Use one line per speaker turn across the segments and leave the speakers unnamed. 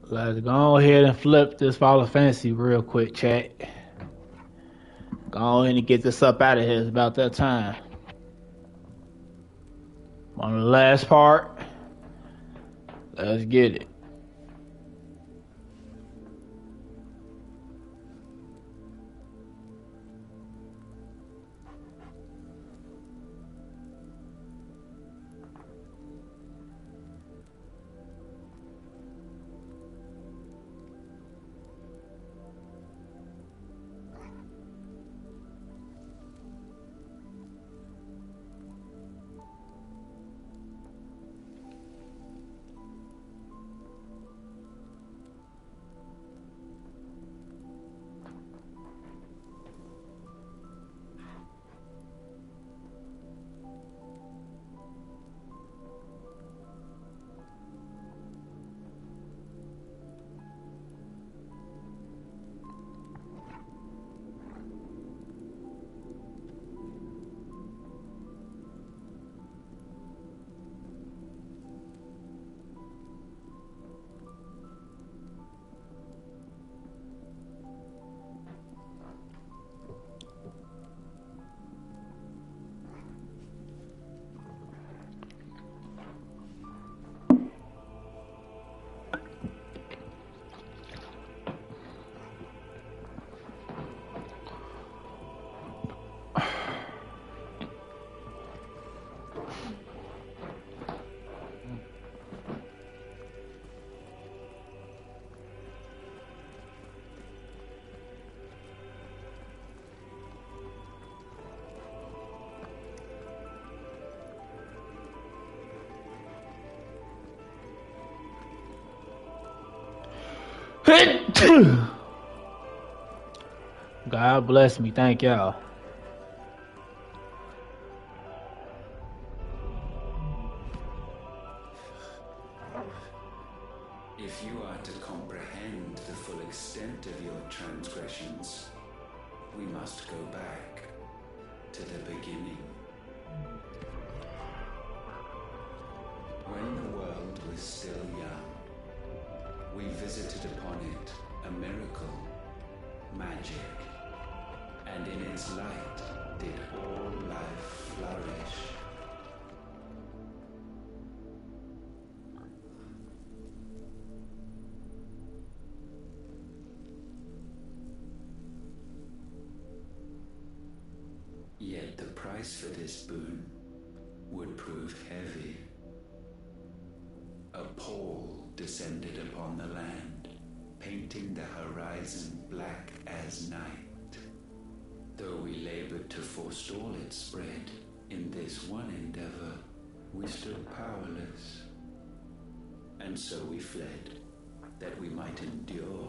Let's go ahead and flip this Final Fantasy real quick, chat. Go ahead and get this up out of here. It's about that time. On the last part, let's get it. God bless me. Thank y'all.
If you are to comprehend the full extent of your transgressions, we must go back to the beginning. When the world was still young, we visited upon it a miracle, magic, and in its light did all life flourish. Yet the price for this boon would prove heavy. A pall descended upon the land, painting the horizon black as night. Though we labored to forestall its spread, in this one endeavor, we stood powerless. And so we fled, that we might endure,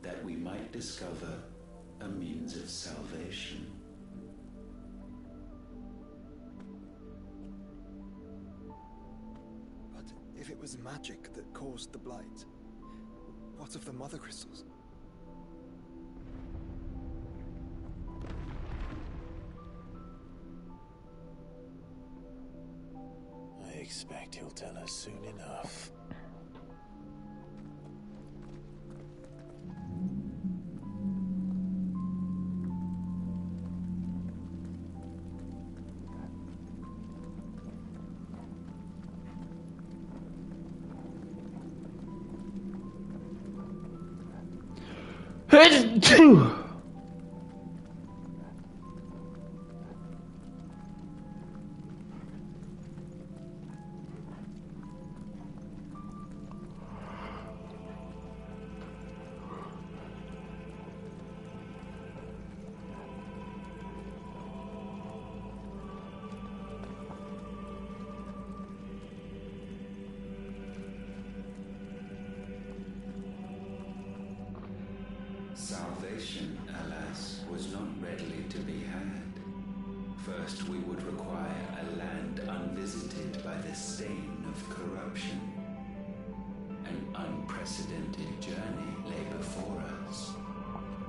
that we might discover a means of salvation.
But if it was magic that caused the blight, what of the mother crystals?
I expect he'll tell us soon enough.
Salvation, alas, was not readily to be had. First, we would require a land unvisited by the stain of corruption. An unprecedented journey lay before us,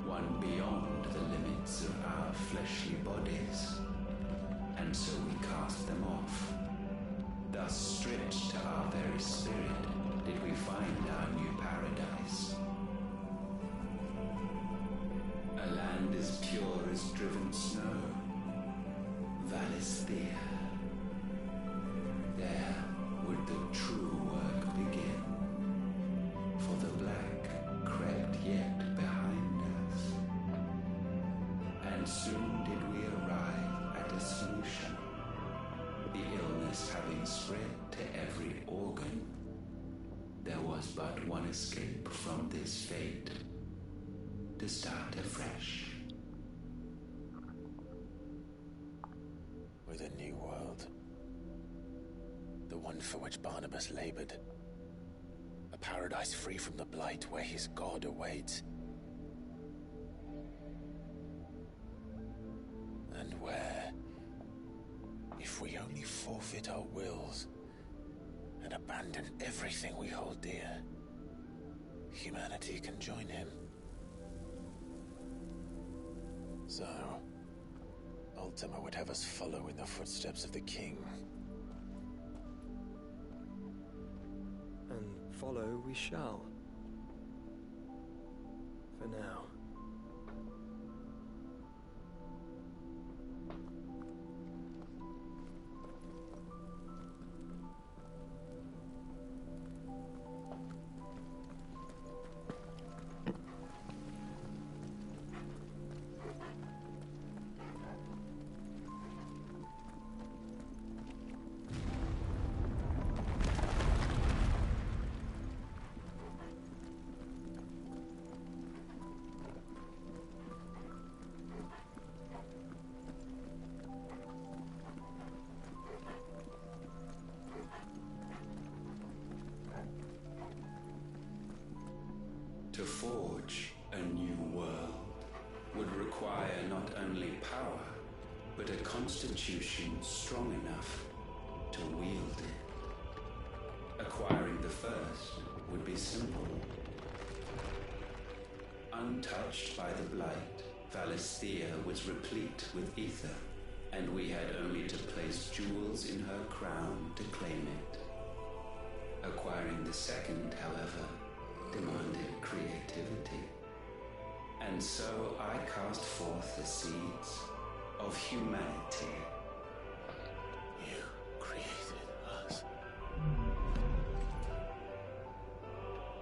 one beyond the limits of our fleshly bodies. And so we cast them off, thus stripped to our very spirit did we find our new paradise. A land as pure as driven snow, Valisthea. There would the true work begin, for the black crept yet behind us. And soon did we arrive at a solution, the illness having spread to every organ. There was but one escape from this fate, to start afresh.
With a new world. The one for which Barnabas labored. A paradise free from the blight where his God awaits. And where, if we only forfeit our wills and abandon everything we hold dear, humanity can join him. So, Ultima would have us follow in the footsteps of the king.
And follow we shall. For now.
To forge a new world would require not only power, but a constitution strong enough to wield it. Acquiring the first would be simple. Untouched by the blight, Valisthea was replete with ether, and we had only to place jewels in her crown to claim it. Acquiring the second, however, demanded creativity. And so I cast forth the seeds of humanity.
You created us.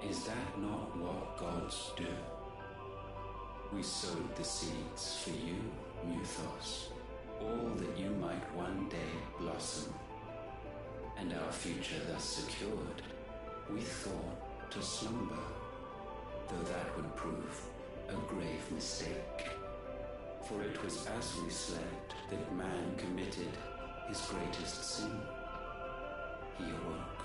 Is that not what gods do? We sowed the seeds for you, Muthos, all that you might one day blossom. And our future thus secured, we thought to slumber, though that would prove a grave mistake. For it was as we slept that man committed his greatest sin. He awoke.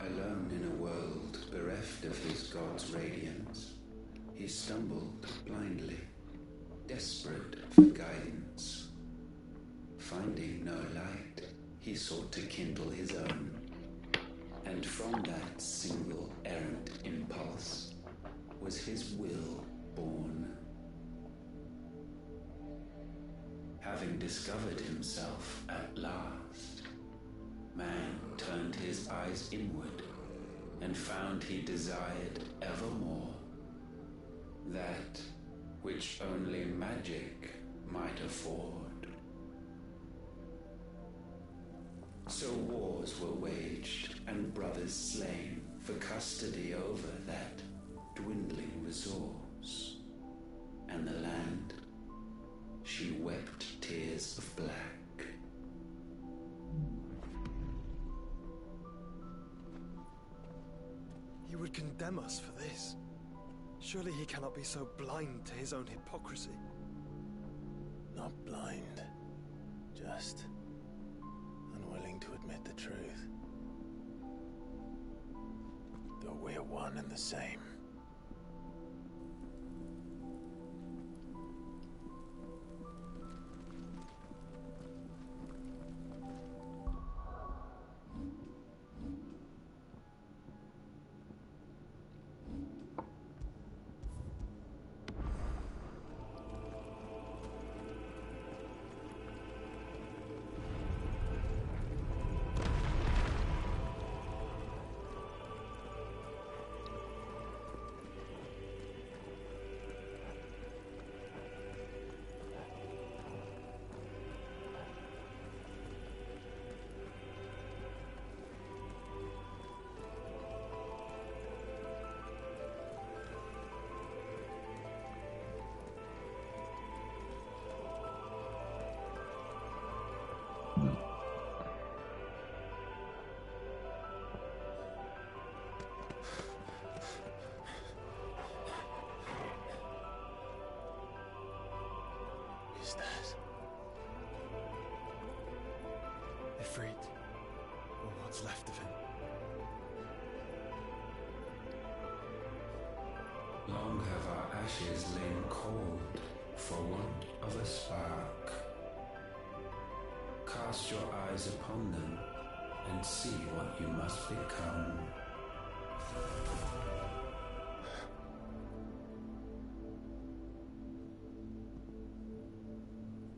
Alone in a world bereft of his God's radiance, he stumbled blindly, desperate for guidance. Finding no light, he sought to kindle his own. And from that single errant impulse was his will born. Having discovered himself at last, man turned his eyes inward and found he desired evermore that which only magic might afford. So wars were waged and brothers slain for custody over that dwindling resource. And the land, she wept tears of black.
He would condemn us for this. Surely he cannot be so blind to his own hypocrisy.
Not blind, just unwilling to admit the truth. Though we're one and the same. is that?
Ifrit, or what's left of him.
Long have our ashes lain cold for want of a spark. Cast your eyes upon them and see what you must become.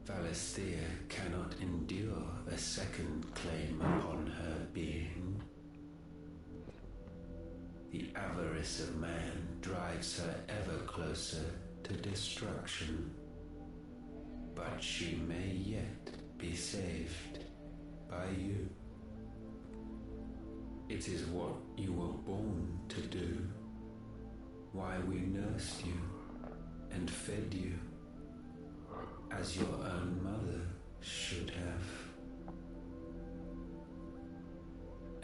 Valisthea cannot endure a second claim upon her being. The avarice of man drives her ever closer to destruction. But she may yet be saved by you. It is what you were born to do, why we nursed you and fed you, as your own mother should have.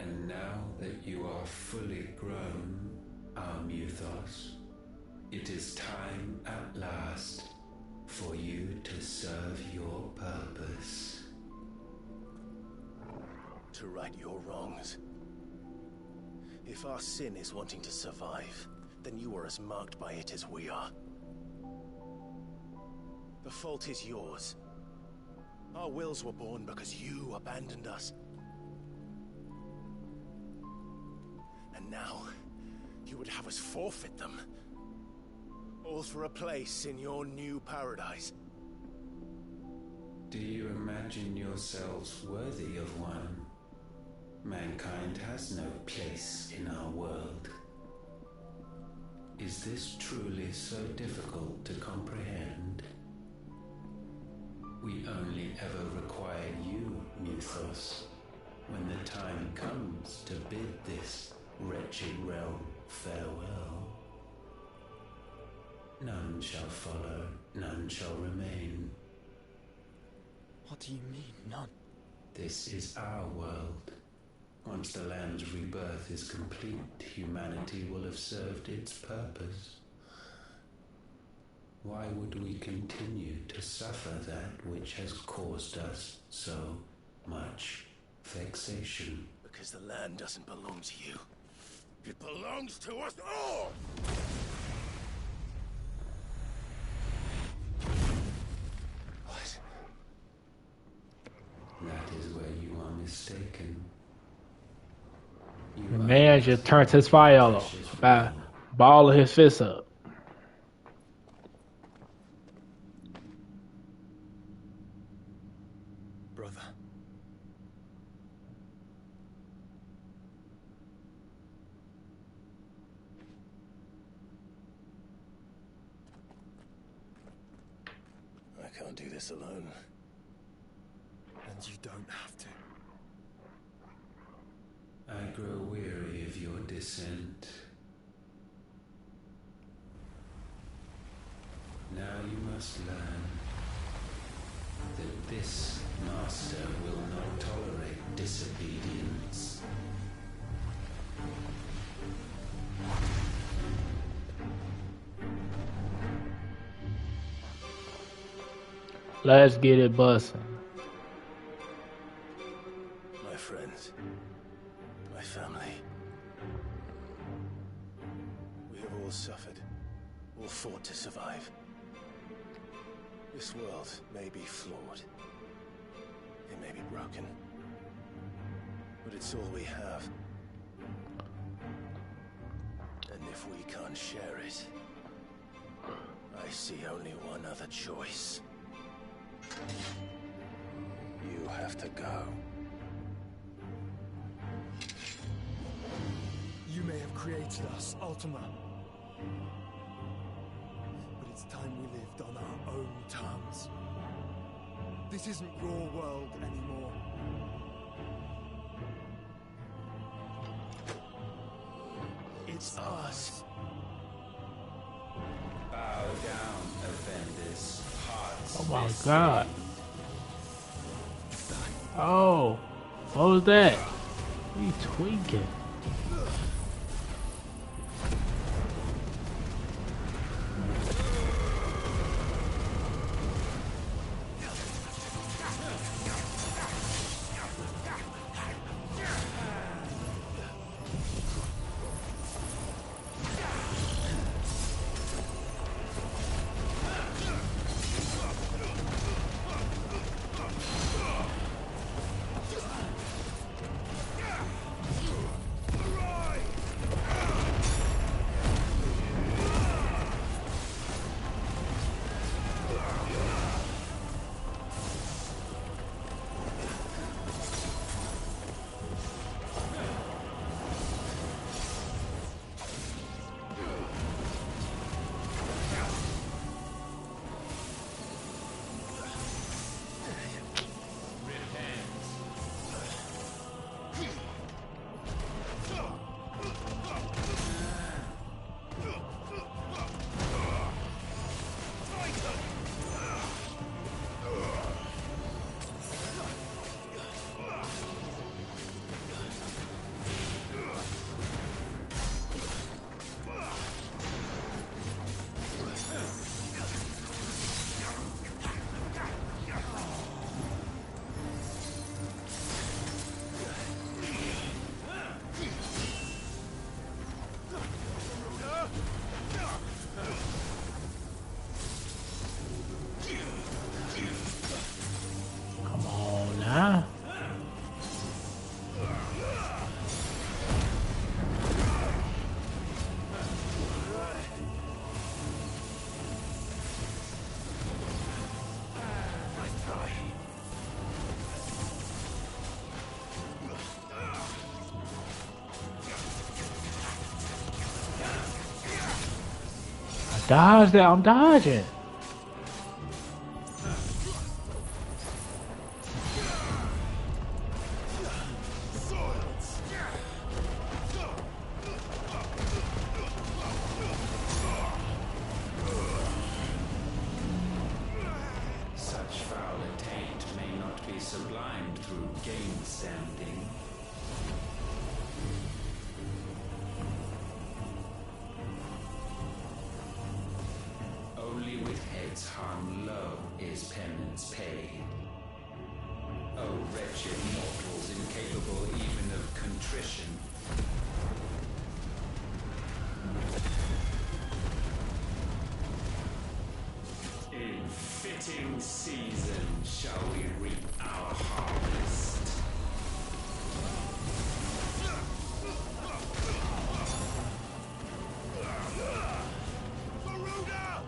And now that you are fully grown, our Muthos, it is time at last for you to serve your purpose.
To right your wrongs. If our sin is wanting to survive, then you are as marked by it as we are. The fault is yours. Our wills were born because you abandoned us. And now, you would have us forfeit them. All for a place in your new paradise.
Do you imagine yourselves worthy of one? Mankind has no place in our world. Is this truly so difficult to comprehend? We only ever require you, Muthos, when the time comes to bid this wretched realm farewell. None shall follow, none shall remain.
What do you mean, none?
This is our world. Once the land's rebirth is complete, humanity will have served its purpose. Why would we continue to suffer that which has caused us so much vexation?
Because the land doesn't belong to you. It belongs to us all! What?
That is where you are mistaken.
The man just turned his fire off by balling his fist up.
Brother.
I can't do this alone.
And you don't have to.
I grow weary of your dissent. Now you must learn that this master will not tolerate disobedience.
Let's get it bustin'.
My friends. My family. We have all suffered. All fought to survive. This world may be flawed. It may be broken. But it's all we have. And if we can't share it, I see only one other choice. You have to go.
You may have created us, Ultima. But it's time we lived on our own terms. This isn't your world anymore. It's us.
Bow down, offenders. Hearts.
Oh my god. Oh, what was that? What are you tweaking? Dodge that. I'm dodging.
Such foul attaint may not be sublimed through game standing. Only with heads hung low is penance paid. Oh, wretched mortals incapable even of contrition. In fitting season shall we reap our harvest.
Garuda!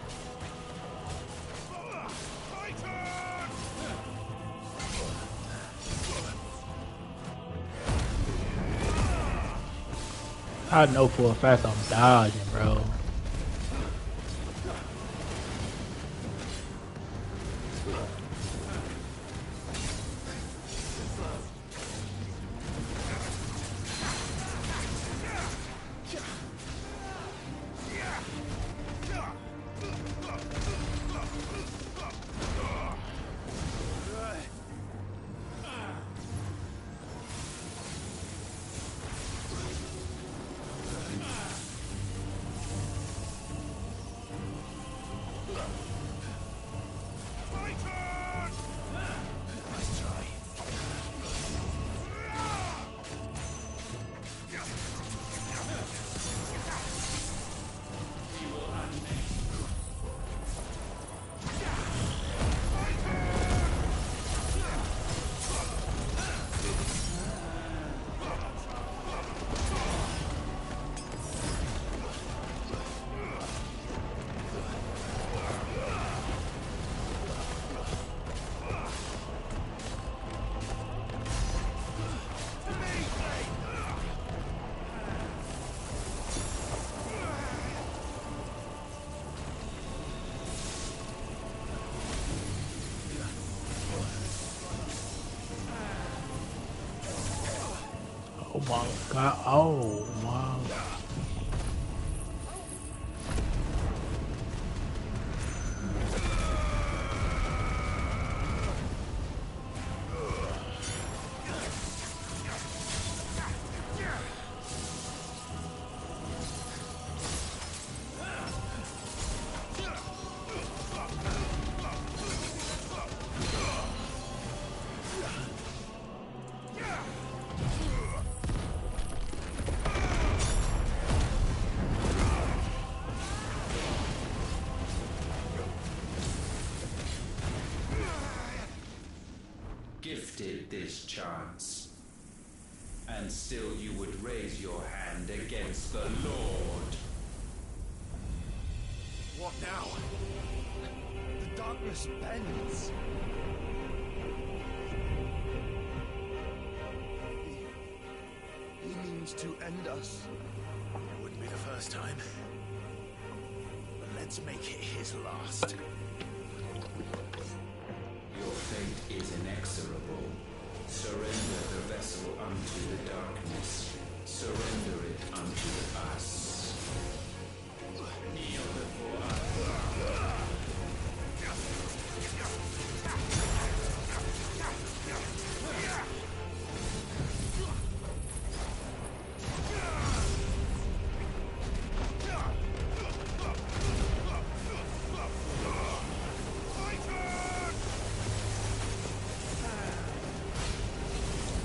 Titan!
I know for a fact I'm dodging, bro. Oh my god. Oh my god.
Gifted this chance, and still you would raise your hand against the Lord.
What now? The darkness bends. He means to end us.
Wouldn't be the first time. But let's make it his last.
Your fate is inexorable. Surrender the vessel unto the darkness. Surrender it unto us. Kneel before us.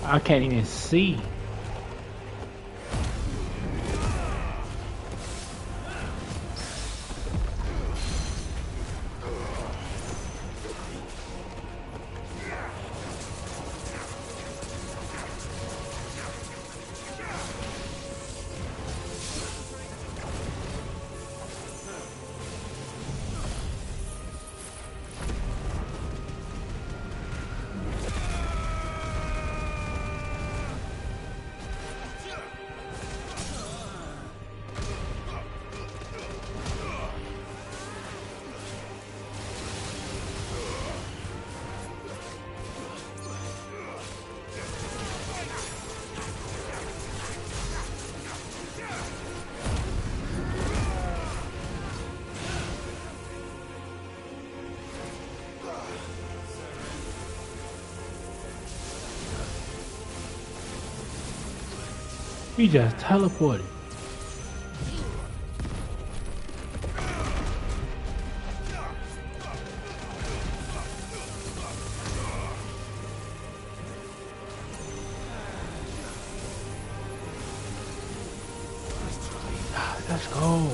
I can't even see. He just teleported. Let's go.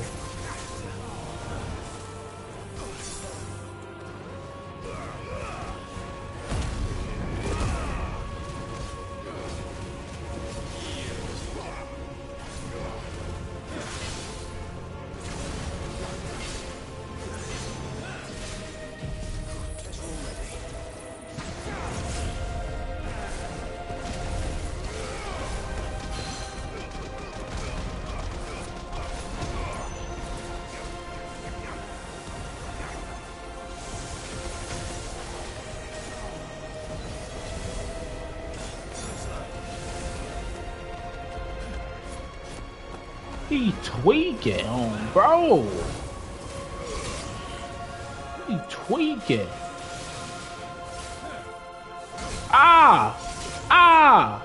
He tweaking on, bro. He tweaking. Ah! Ah!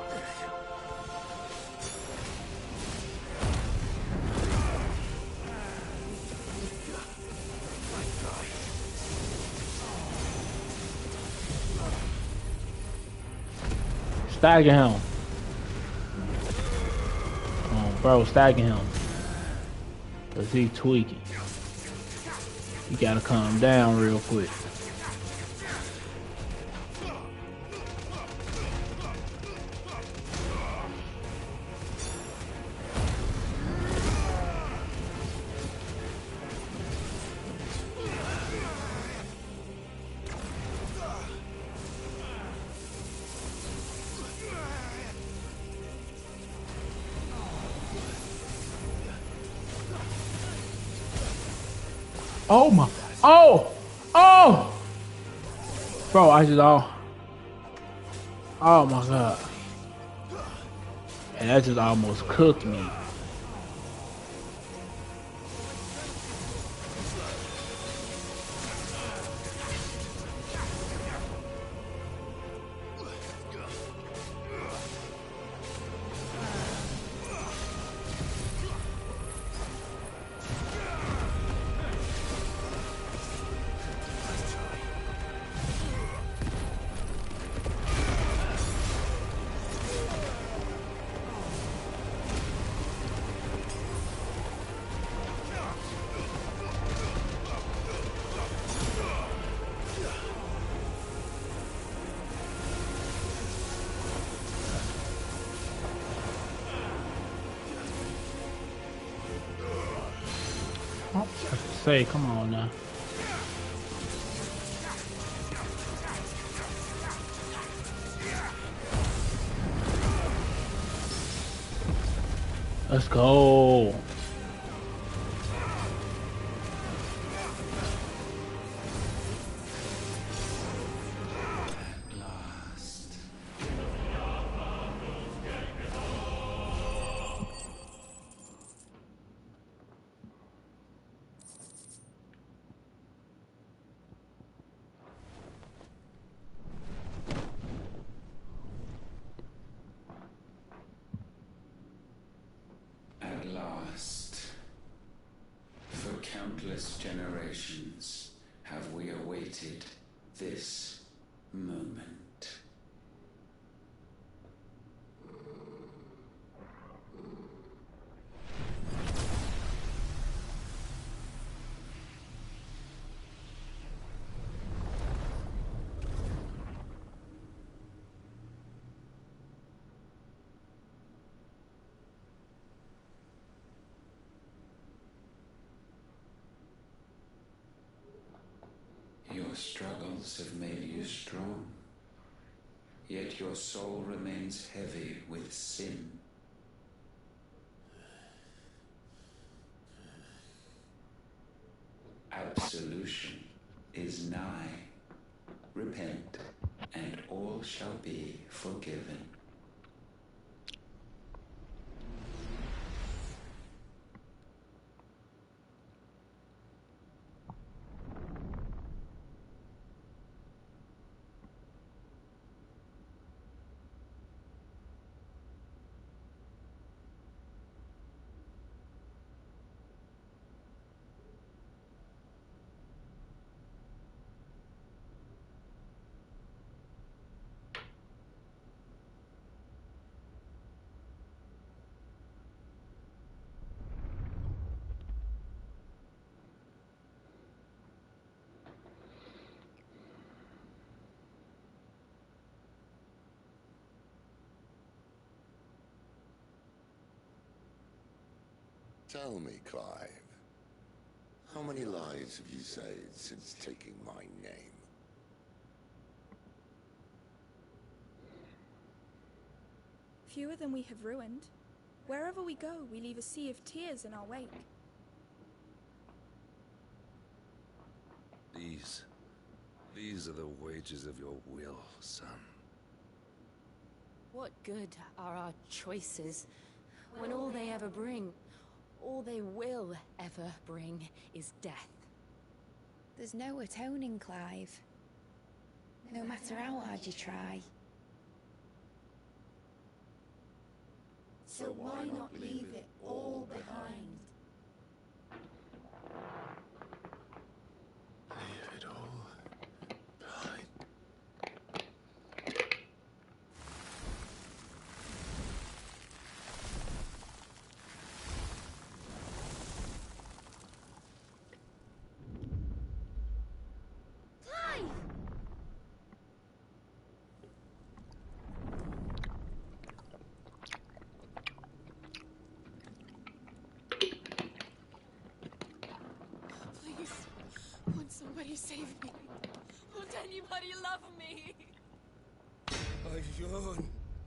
Stagger him. Oh, bro, stagger him. Cause he tweaking. You gotta calm down real quick. Oh my, oh, bro, I just, oh my God. And that just almost cooked me. I was about to say, come on now. Let's go.
At last, for countless generations, have we awaited this moment. Your struggles have made you strong, yet your soul remains heavy with sin. Absolution is nigh. Repent, and all shall be forgiven.
Tell me, Clive, how many lives have you saved since taking my name?
Fewer than we have ruined. Wherever we go, we leave a sea of tears in our wake.
These are the wages of your will, son.
What good are our choices when all they ever bring, all they will ever bring, is death?
There's no atoning, Clive. No matter how hard you try.
So why not leave it all behind?
Leave it all behind.
Clive!
Please, won't somebody save me? Won't anybody love me?
I yearn,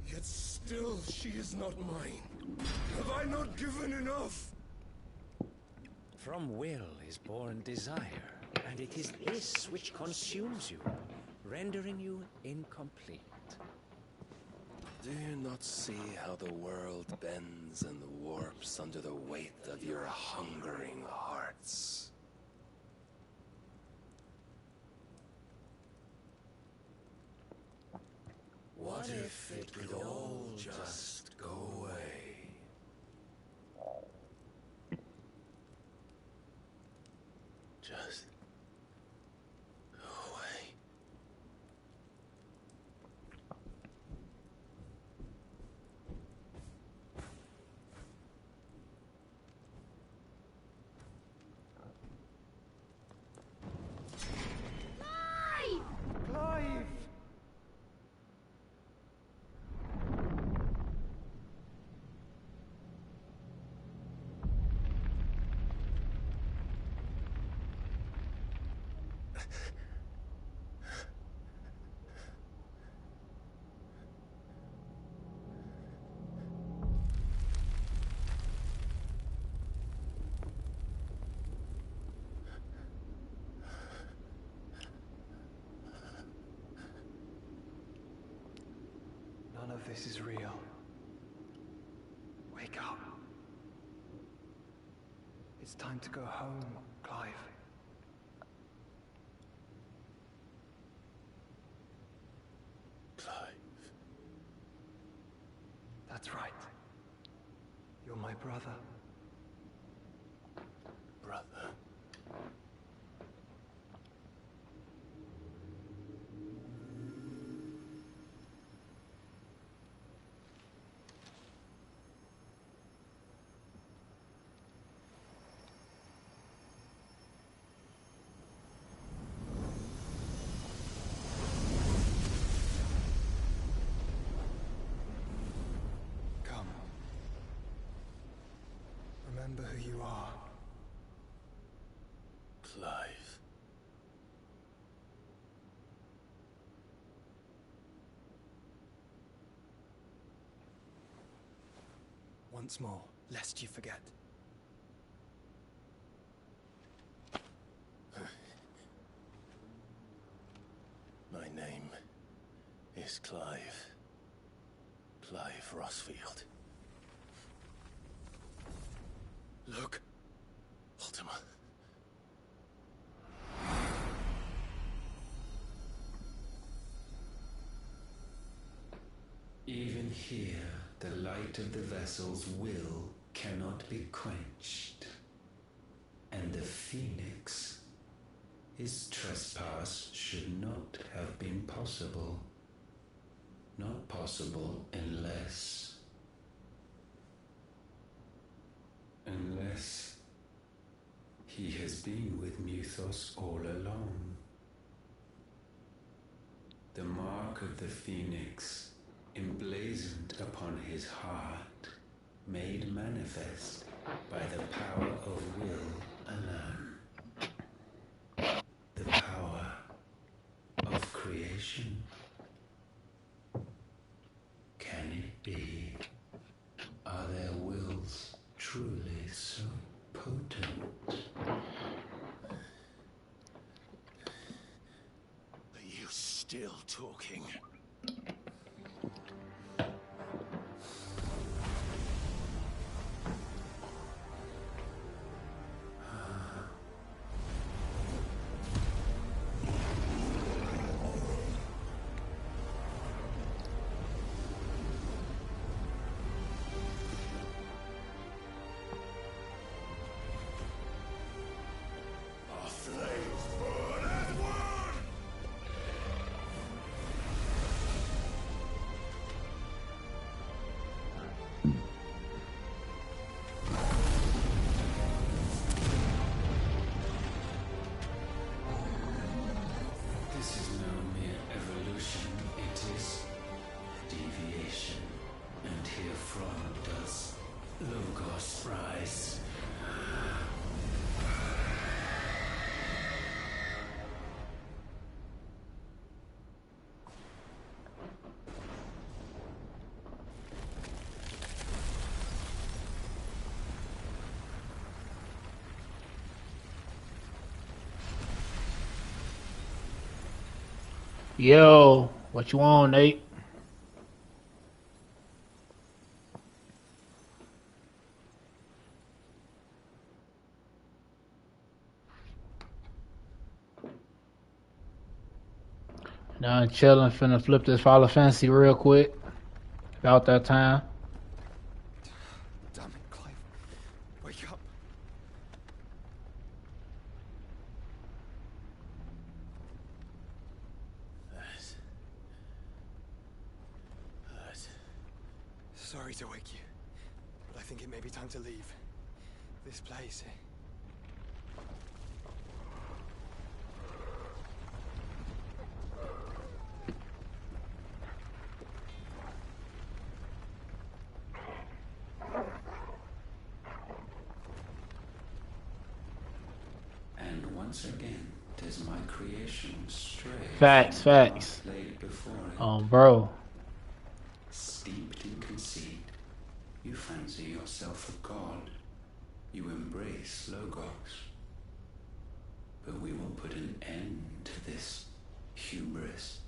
yet still she is not mine. Have I not given enough?
From will is born desire, and it is this which consumes you, rendering you incomplete.
Do you not see how the world bends and warps under the weight of your hungering hearts? What if it could all just go away? Just go away.
Clive! None of this is real. Wake up. It's time to go home, Clive.
Clive.
That's right. You're my brother.
Brother.
Come. Remember who you are.
Clive.
Once more, lest you forget.
My name is Clive. Clive Rossfield. Look, Ultima.
Even here, the light of the vessel's will cannot be quenched. And the Phoenix, his trespass should not have been possible. Not possible unless he has been with Muthos all along. The mark of the Phoenix, emblazoned upon his heart, made manifest by the power of will alone. The power of creation. Can it be? Are their wills truly so potent?
Are you still talking?
This is no mere evolution, it is deviation. And herefrom does Logos rise.
Yo, what you on, Nate? Now I'm chilling, finna flip this Final Fantasy real quick. About that time.
Damn it, Clive. Wake up. Sorry to wake you, but I think it may be time to leave this place.
And once again, 'tis my creation stray.
Facts.
Laid before it.
Bro.
Steeped in conceit, you fancy yourself a god. You embrace Logos. But we will put an end to this hubris.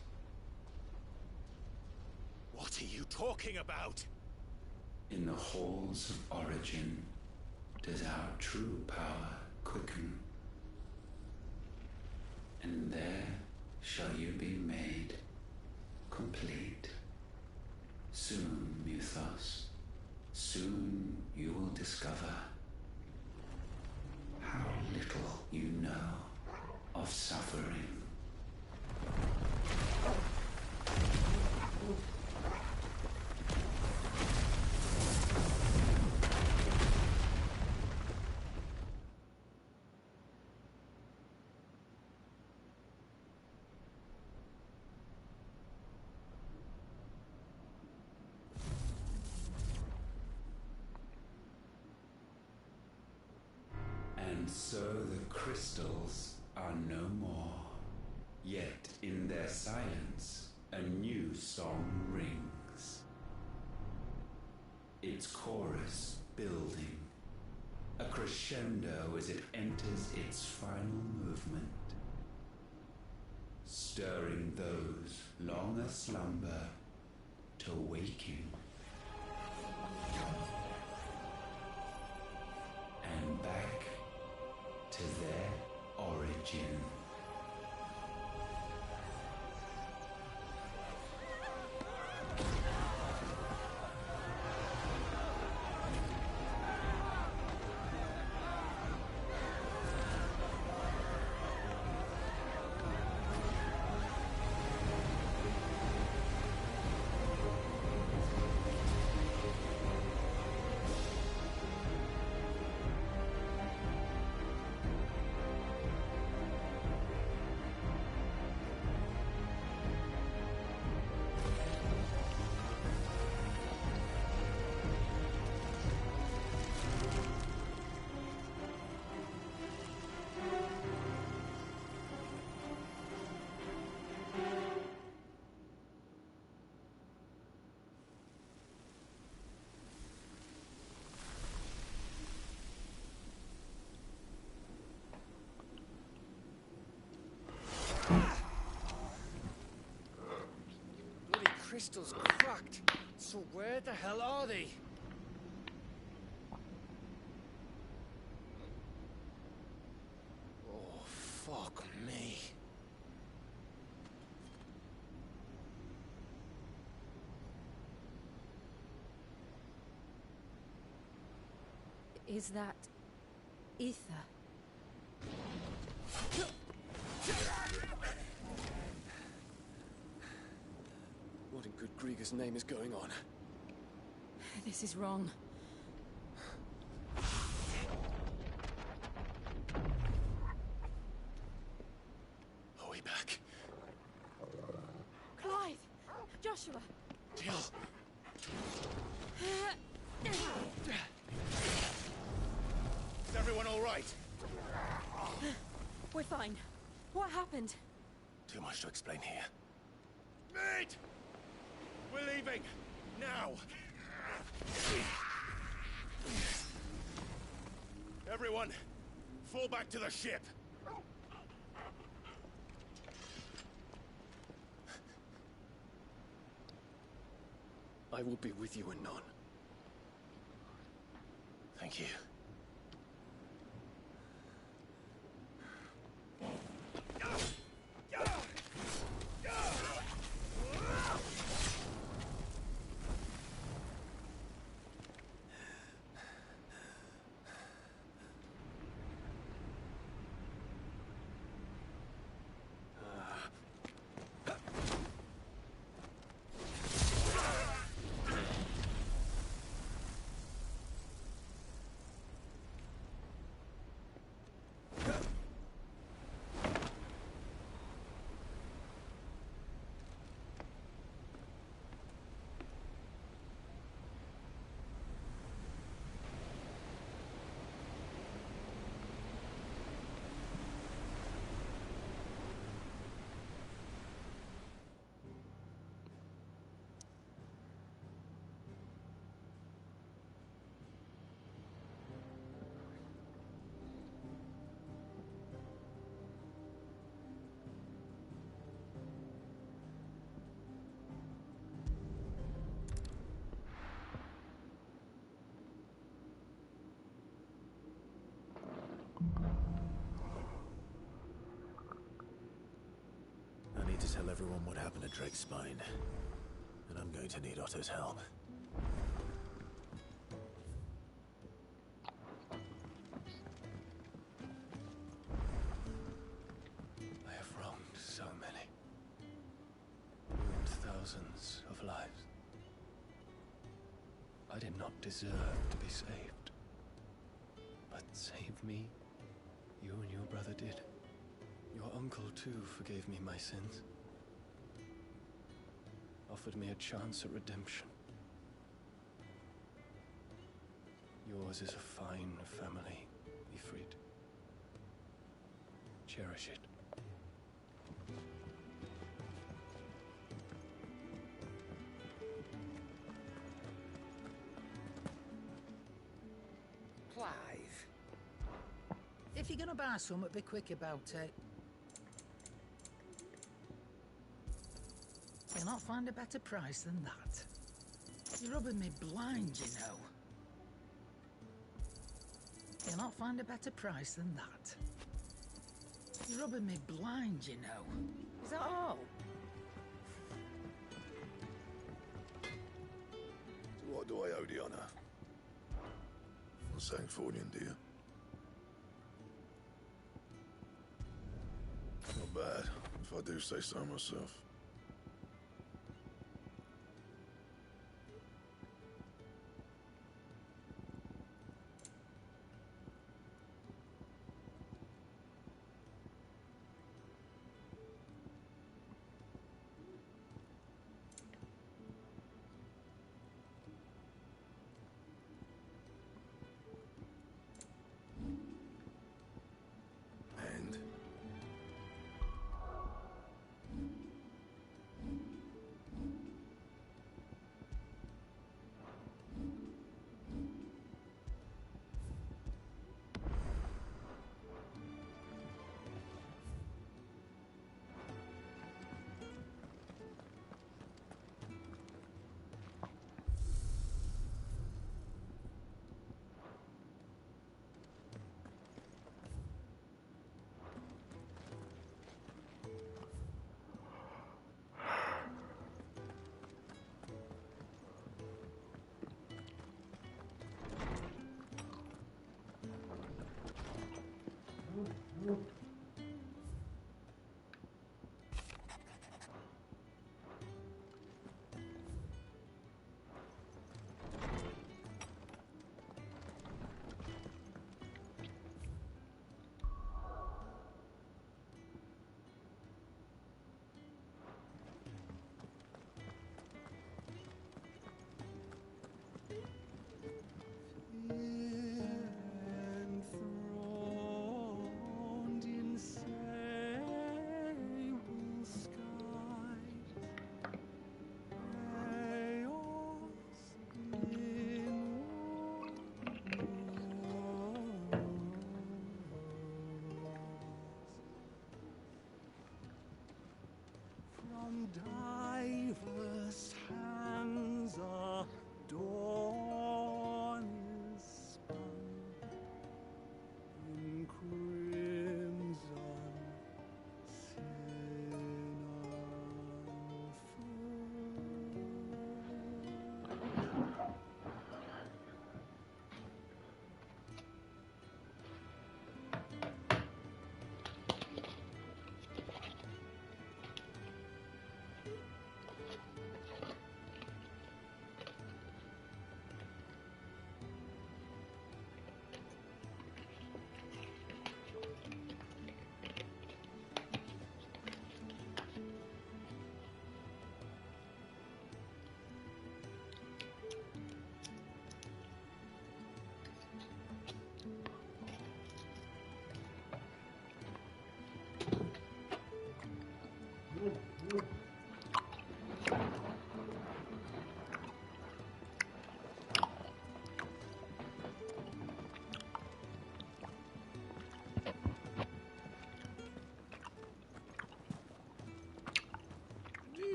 What are you talking about?
In the halls of origin does our true power quicken. And there shall you be made complete. Soon, Muthos, soon you will discover how little you know of suffering. And so the crystals are no more. Yet in their silence, a new song rings. Its chorus building, a crescendo as it enters its final movement, stirring those long aslumber to waking. And back to their origin.
crystal's cracked. So where the hell are they? Oh, fuck me.
Is that ether?
What in good Grieger's name is going on?
This is wrong.
Are we back?
Clive! Joshua!
Jill!
Is everyone all right?
We're fine. What happened?
Too much to explain here.
Mate! We're leaving! Now! Everyone, fall back to the ship!
I will be with you anon. Thank you. I need to tell everyone what happened at Drake's Spine. And I'm going to need Otto's help. I have wronged so many. Ruined thousands of lives. I did not deserve to be saved. But save me, you and your brother did. Your uncle, too, forgave me my sins. Offered me a chance at redemption. Yours is a fine family, Ifrit. Cherish it.
Clive. If you're gonna buy something, be quick about it. You'll not find a better price than that. You're rubbing me blind, you know. You'll not find a better price than that. You're rubbing me blind, you know. Is that all?
What do I owe the honor? For saying Fornian, do you? Not bad, if I do say so myself.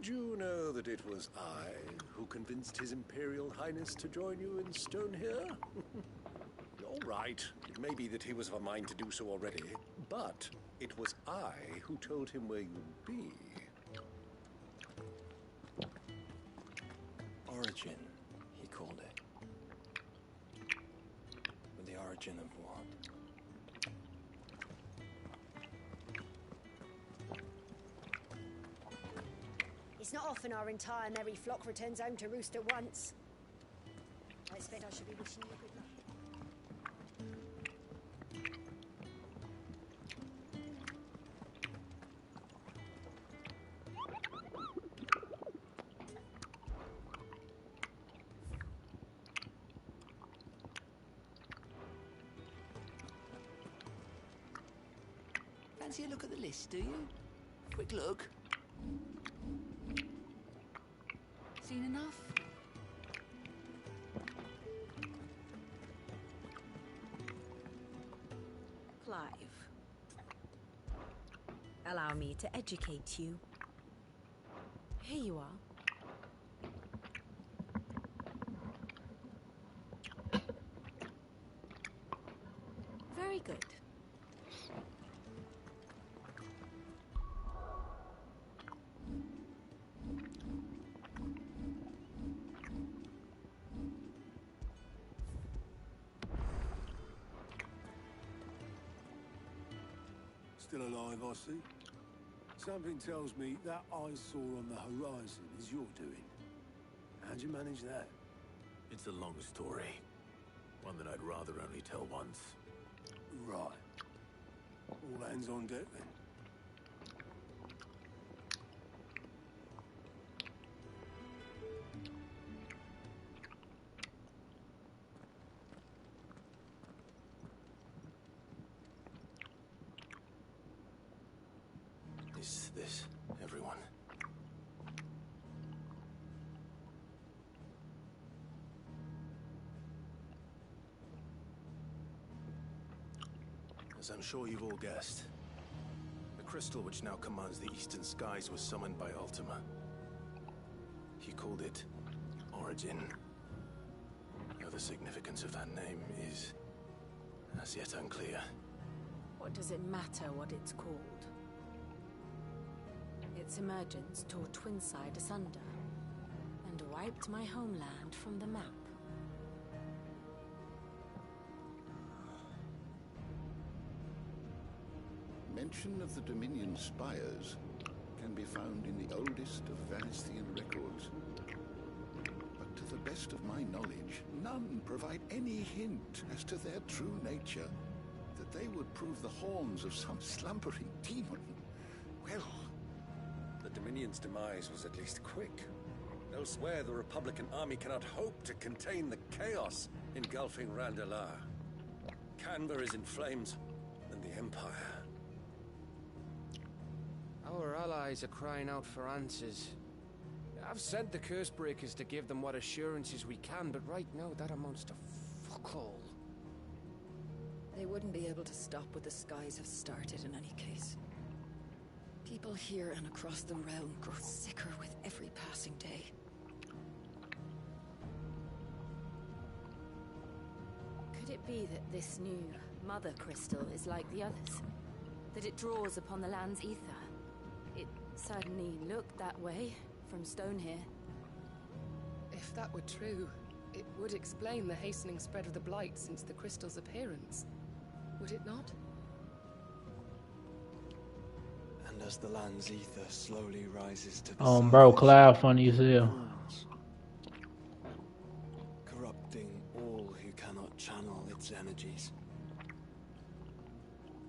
Did you know that it was I who convinced His Imperial Highness to join you in stone here? All right, it may be that he was of a mind to do so already, but it was I who told him where you'd be.
Origin, he called it. But the origin of what?
It's not often our entire merry flock returns home to roost at once. I expect I should be wishing you good luck.
Fancy a look at the list, do you? Quick look. Seen enough?
Clive. Allow me to educate you. Here you are. Very good.
Still alive, I see. Something tells me that eyesore on the horizon is your doing. How'd you manage that?
It's a long story. One that I'd rather only tell once.
Right. All hands on deck then.
Is this everyone? As I'm sure you've all guessed, the crystal which now commands the eastern skies was summoned by Ultima. He called it Origin. Though the significance of that name is as yet unclear.
What does it matter what it's called? Its emergence tore Twinside asunder and wiped my homeland from the map.
Mention of the Dominion spires can be found in the oldest of Vanisthian records. But to the best of my knowledge, none provide any hint as to their true nature, that they would prove the horns of some slumbering demon. Well,
the Dominion's demise was at least quick. Elsewhere, the Republican army cannot hope to contain the chaos engulfing Randalar. Canva is in flames, and the Empire.
Our allies are crying out for answers. I've sent the Cursebreakers to give them what assurances we can, but right now that amounts to fuck all.
They wouldn't be able to stop what the skies have started in any case. People here and across the realm grow sicker with every passing day.
Could it be that this new Mother Crystal is like the others? That it draws upon the land's ether? It certainly looked that way from stone here.
If that were true, it would explain the hastening spread of the Blight since the crystal's appearance. Would it not?
And as the land's ether slowly rises to the
Bro,
surface,
Cloud funny as hell.
corrupting all who cannot channel its energies.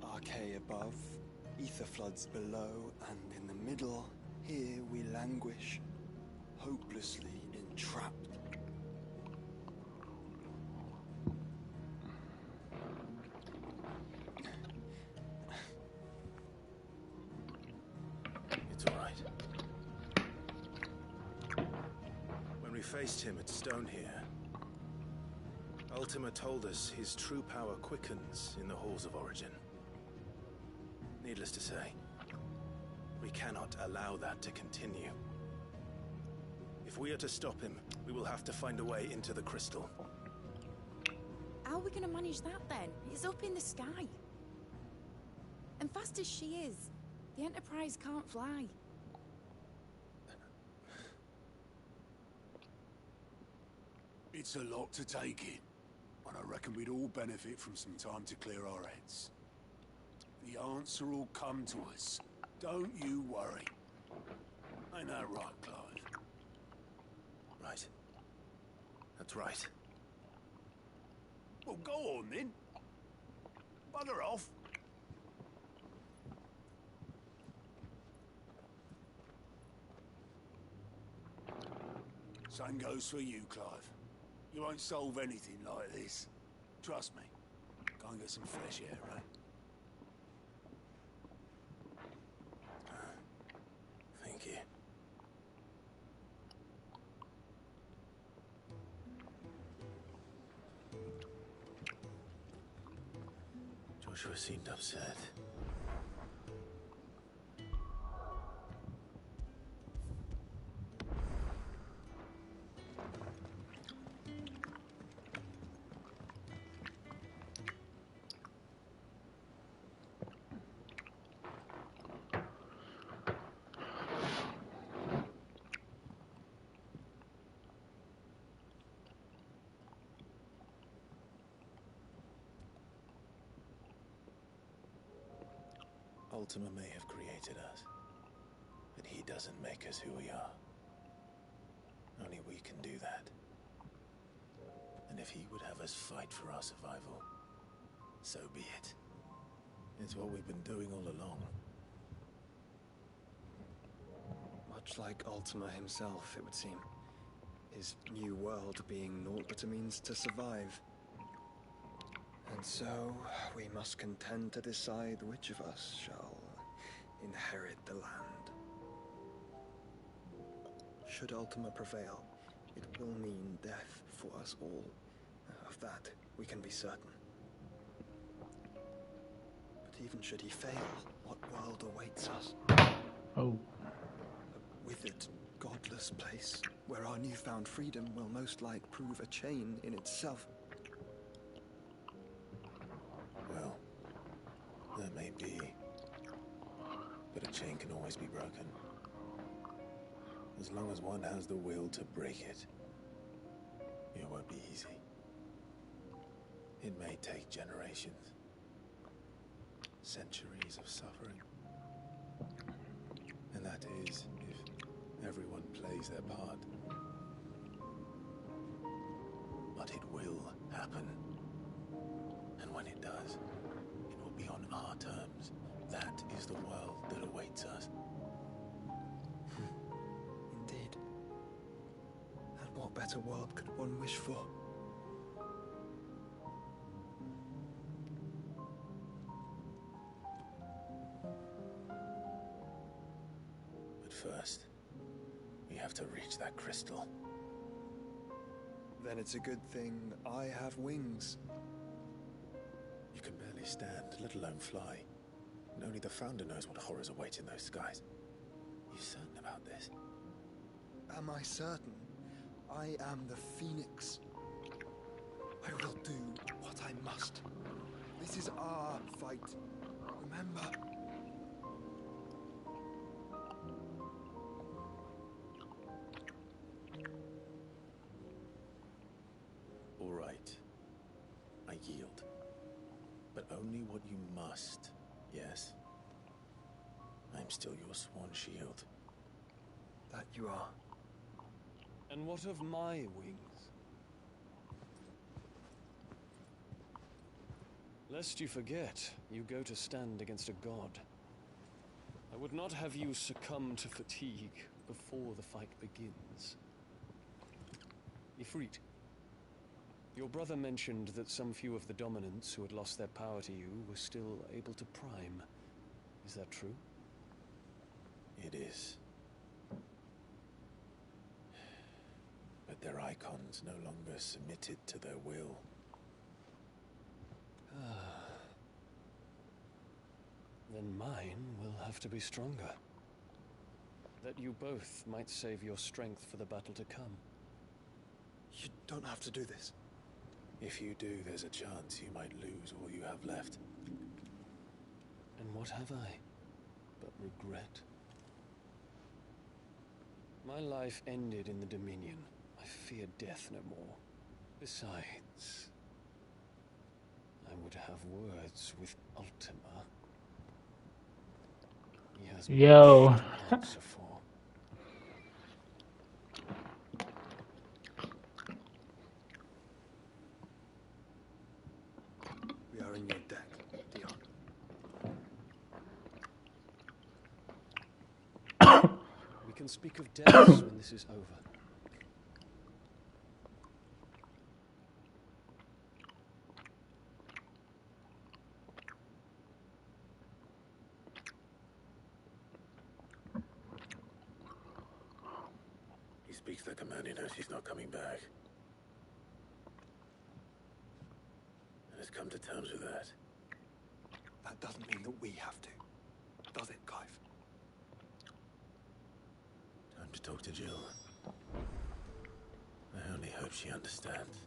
Archay above, ether floods below, and in the middle, here we languish, hopelessly entrapped.
It's all right. When we faced him at Stone here, Ultima told us his true power quickens in the halls of Origin. Needless to say, we cannot allow that to continue. If we are to stop him, we will have to find a way into the crystal.
How are we gonna manage that then? It's up in the sky. And fast as she is, the Enterprise can't fly.
It's a lot to take in, and I reckon we'd all benefit from some time to clear our heads. The answer will come to us. Don't you worry. Ain't that right, Clive?
Right. That's right.
Well, go on then. Bugger off. Same goes for you, Clive. You won't solve anything like this. Trust me. Go and get some fresh air, right?
Thank you. Joshua seemed upset. Ultima may have created us, but he doesn't make us who we are. Only we can do that. And if he would have us fight for our survival, so be it. It's what we've been doing all along.
Much like Ultima himself, it would seem. His new world being naught but a means to survive. And so, we must contend to decide which of us shall inherit the land. Should Ultima prevail, it will mean death for us all. Of that, we can be certain. But even should he fail, what world awaits us?
Oh.
A withered, godless place, where our newfound freedom will most like prove a chain in itself.
Well, that may be. But a chain can always be broken. As long as one has the will to break it. It won't be easy. It may take generations. Centuries of suffering. And that is if everyone plays their part. But it will happen. And when it does, it will be on our terms. That is the world that awaits us.
Indeed. And what better world could one wish for?
But first, we have to reach that crystal.
Then it's a good thing I have wings.
You can barely stand, let alone fly. And only the Founder knows what horrors await in those skies. You certain about this?
Am I certain? I am the Phoenix. I will do what I must. This is our fight. Remember?
All right. I yield. But only what you must, yes? I'm still your swan shield.
That you are.
And what of my wings? Lest you forget, you go to stand against a god. I would not have you succumb to fatigue before the fight begins. Ifrit, your brother mentioned that some few of the dominants who had lost their power to you were still able to prime. Is that true?
It is. But their icons no longer submitted to their will.
Then mine will have to be stronger. that you both might save your strength for the battle to come.
You don't have to do this.
If you do, there's a chance you might lose all you have left.
And what have I but regret? My life ended in the Dominion. I fear death no more. Besides, I would have words with Ultima. He has
Yo.
much to answer for.
We are in your debt, Dion.
We can speak of debts when this is over.
He speaks like a man who knows he's not coming back. And has come to terms with that.
That doesn't mean that we have to. Does it, Clive?
Time to talk to Jill. I only hope she understands.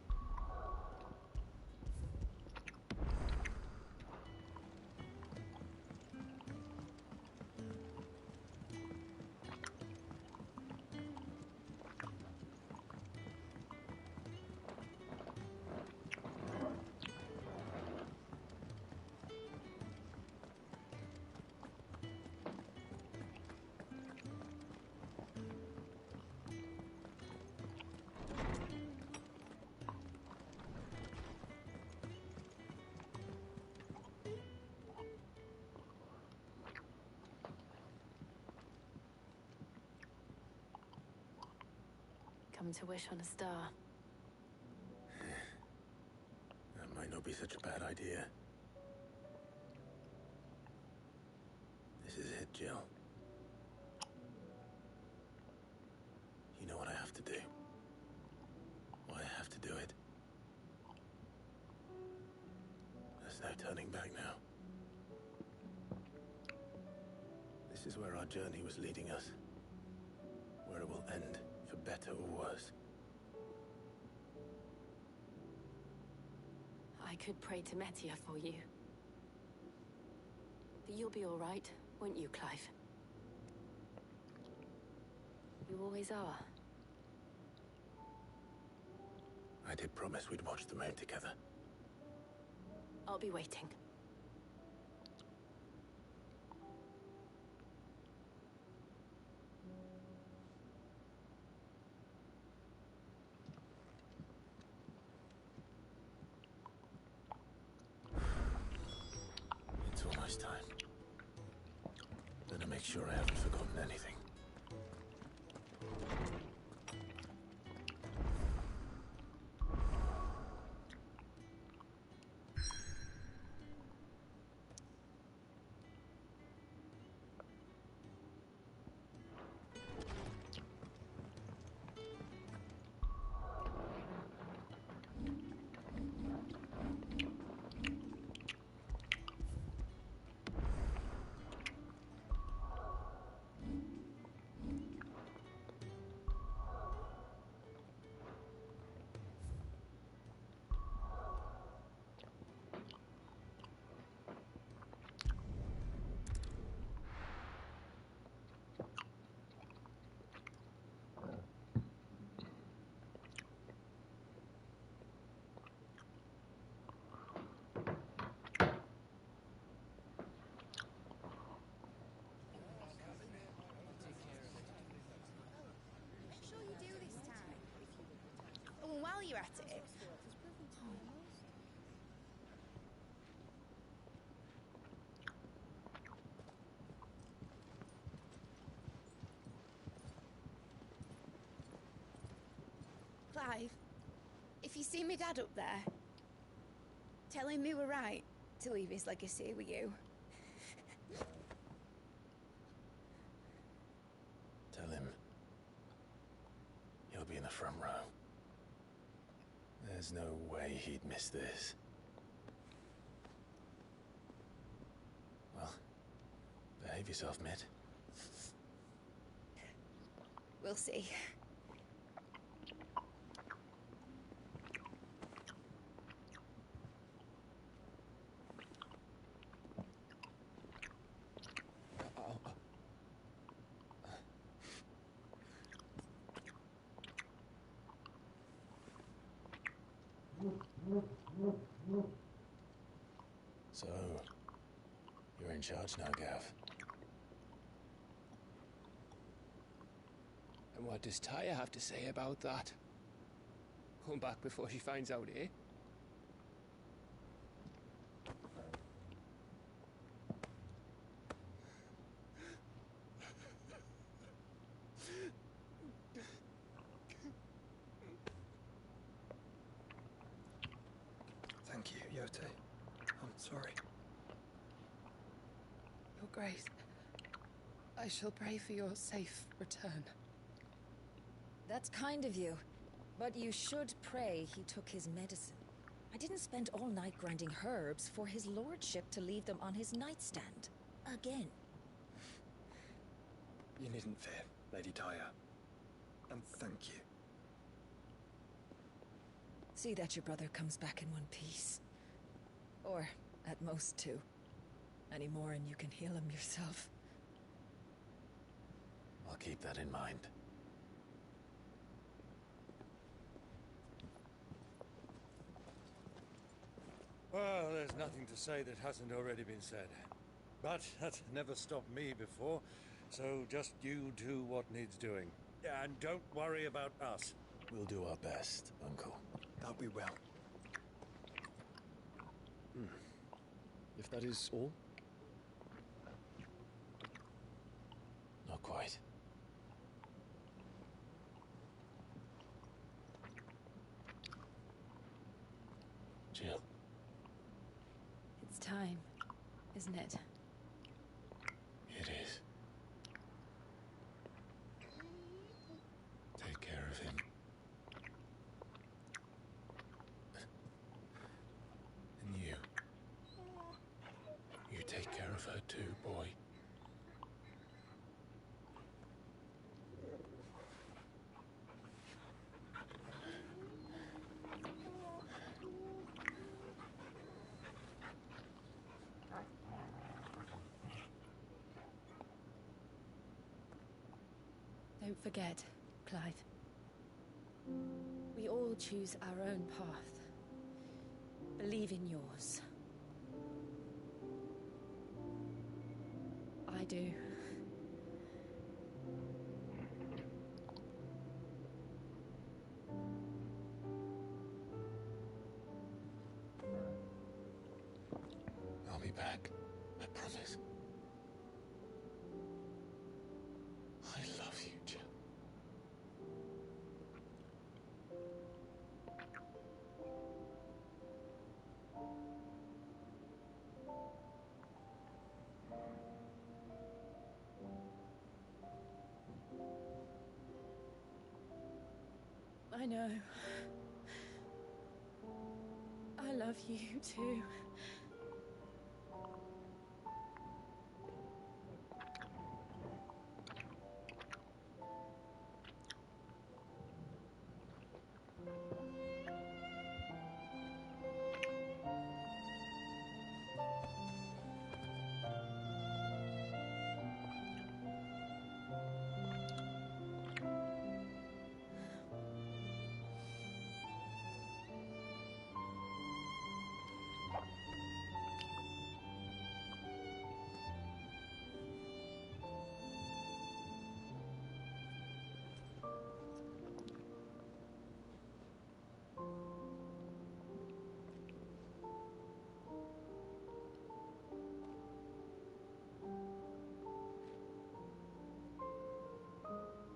Come to wish on a star.
That might not be such a bad idea. This is it, Jill. You know what I have to do. Why I have to do it. There's no turning back now. This is where our journey was leading us. Where it will end, for better or worse.
I could pray to Metia for you. But you'll be all right, won't you, Clive? You always are.
I did promise we'd watch the moon together.
I'll be waiting.
It's almost time. Better make sure I haven't forgotten anything.
Make sure you do this time. Oh, and while you're at it... Clive, if you see me dad up there, tell him we were right to leave his legacy with you.
Tell him he'll be in the front row. There's no way he'd miss this. Well, behave yourself, Mitt.
We'll see.
So, you're in charge now, Gav.
And what does Tyre have to say about that? Come back before she finds out, eh?
Thank you, Yote. I'm sorry.
Your Grace, I shall pray for your safe return.
That's kind of you. But you should pray he took his medicine. I didn't spend all night grinding herbs for his lordship to leave them on his nightstand. Again.
You needn't fear, Lady Tyre. And thank you.
See that your brother comes back in one piece. Or, at most, two. Any more and you can heal him yourself.
I'll keep that in mind.
Well, there's nothing to say that hasn't already been said. But that's never stopped me before, so just you do what needs doing. And don't worry about us.
We'll do our best, Uncle.
That we will.
If that is all?
Not quite. Jill.
It's time, isn't it?
It is. Take care of him. And you. You take care of her too, boy.
Don't forget, Clive. We all choose our own path. Believe in yours. I do.
I'll be back. I promise. I love you, Jill.
I know. I love you too.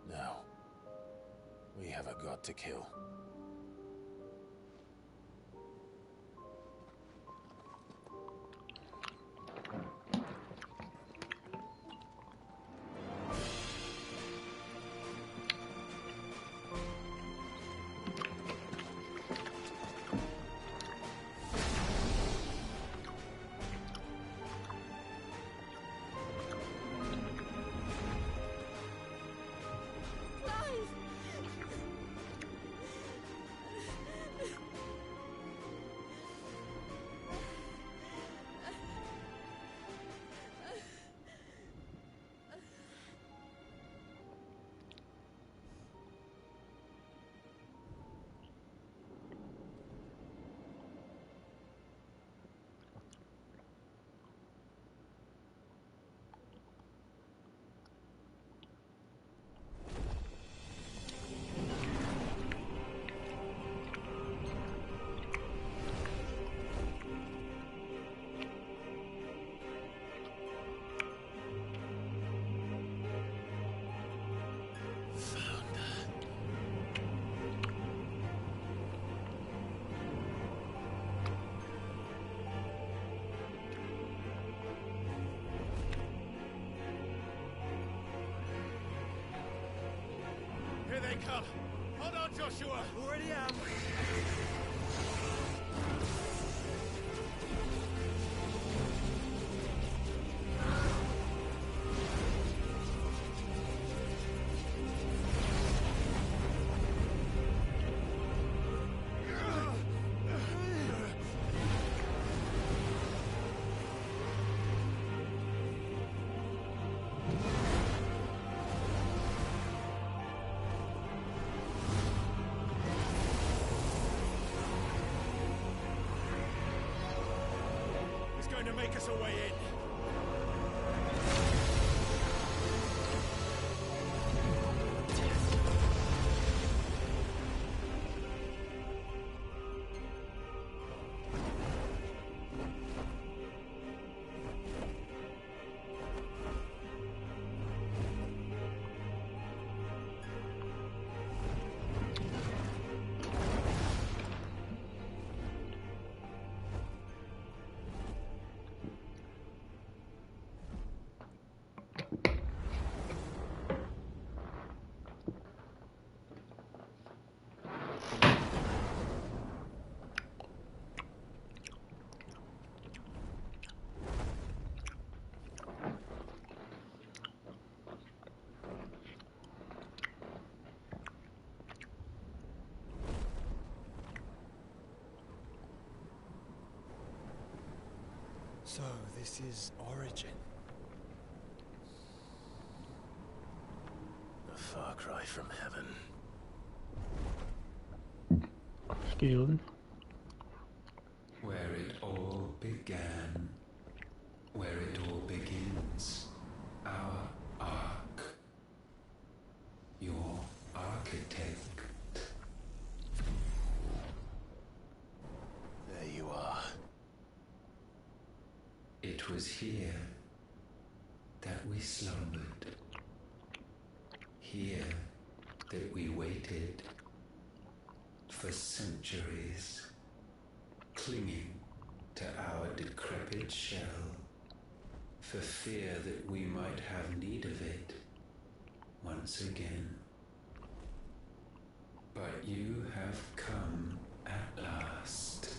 Now, we have a god to kill.
Clive!
come! Hold on, Joshua!
Already am!
To make us a way in.
So, this is Origin.
A far cry from heaven.
Excuse me.
Where it all began. Where it all begins. Our ark. Your architect.
There you are.
It was here that we slumbered. Here that we waited for centuries, clinging to our decrepit shell, for fear that we might have need of it once again. But you have come at last.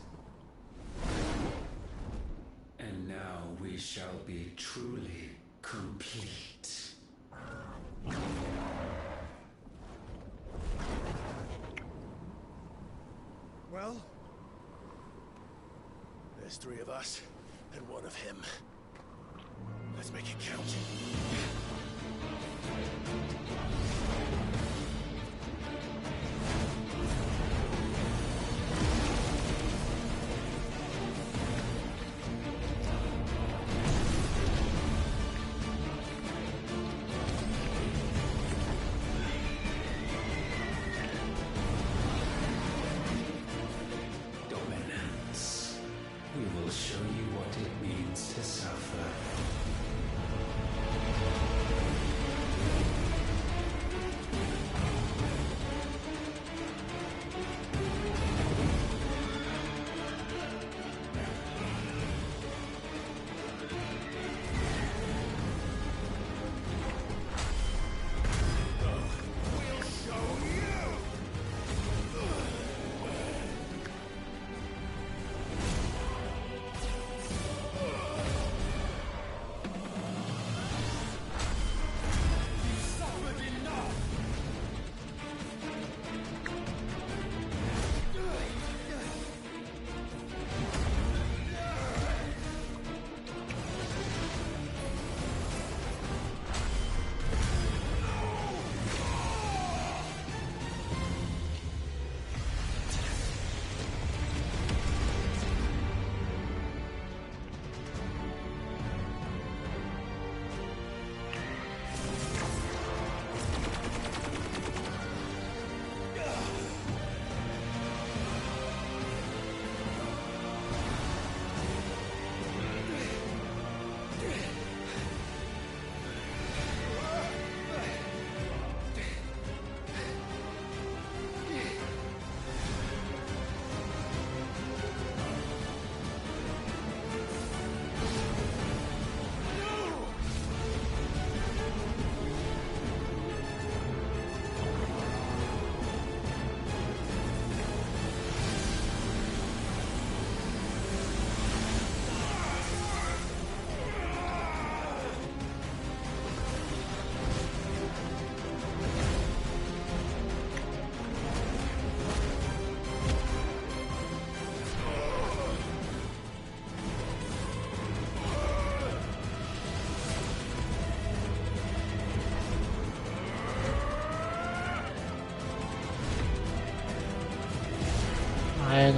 And now we shall be truly complete.
Well, there's 3 of us and 1 of him. Let's make it count.
Dominance. We will show you what it means to suffer.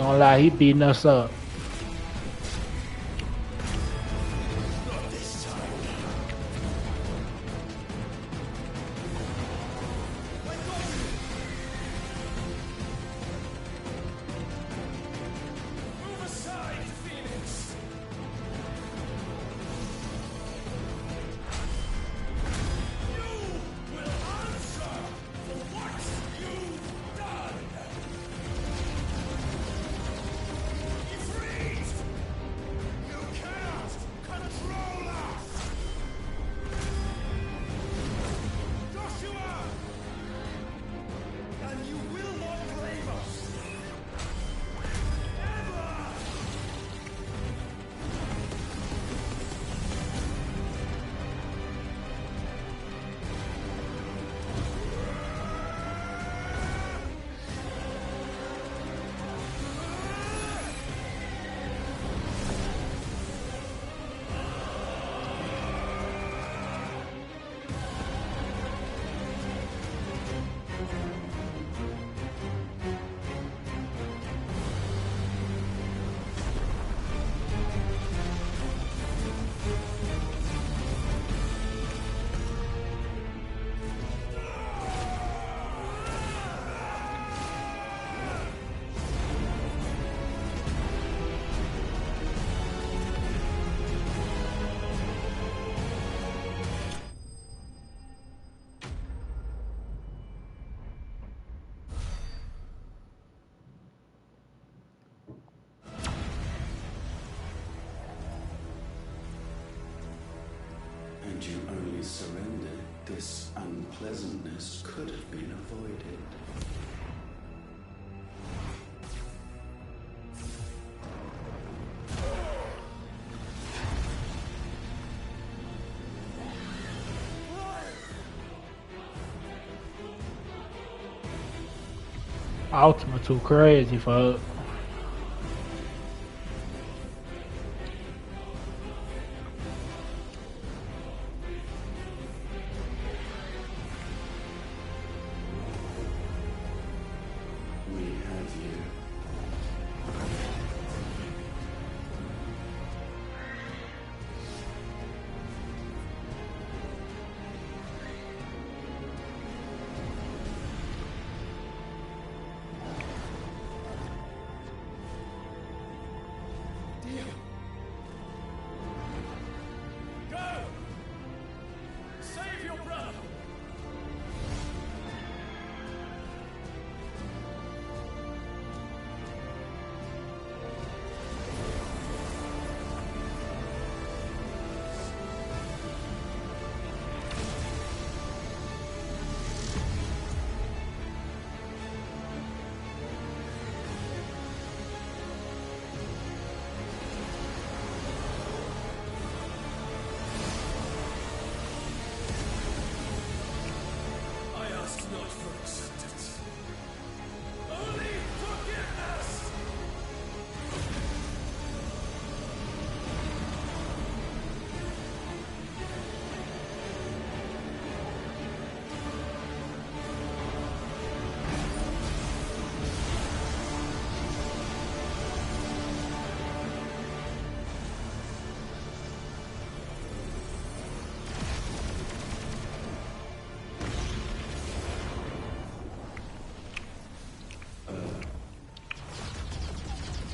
gonna lie, he beating us up.
And you only surrendered. This unpleasantness could have been avoided.
Ultima too crazy, fuck.
We have you.
Go! Save your brother! I ask not for acceptance. Only forgiveness!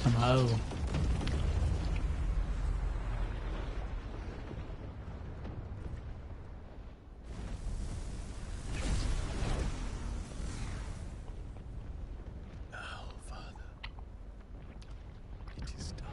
Hello.
Now, Father, it is done.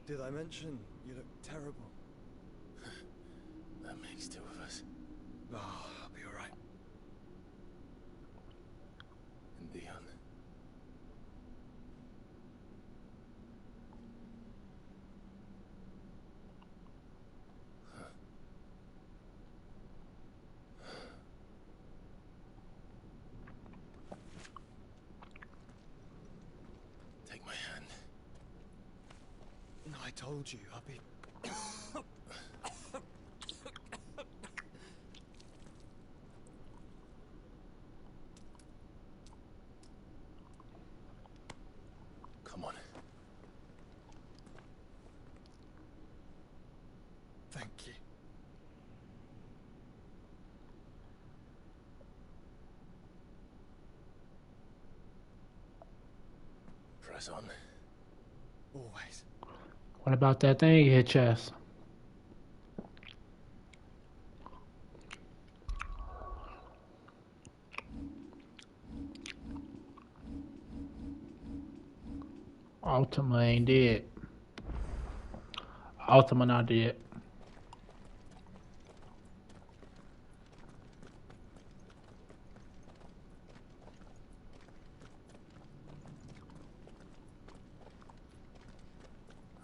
Did I mention you look terrible?
That makes two of us.
Oh, I'll be alright.
And Dion. Take my hand.
I told you, I'll be...
Come on.
Thank you.
Press on.
Always.
What about that thing in your chest? Ultima ain't dead. Ultima not dead.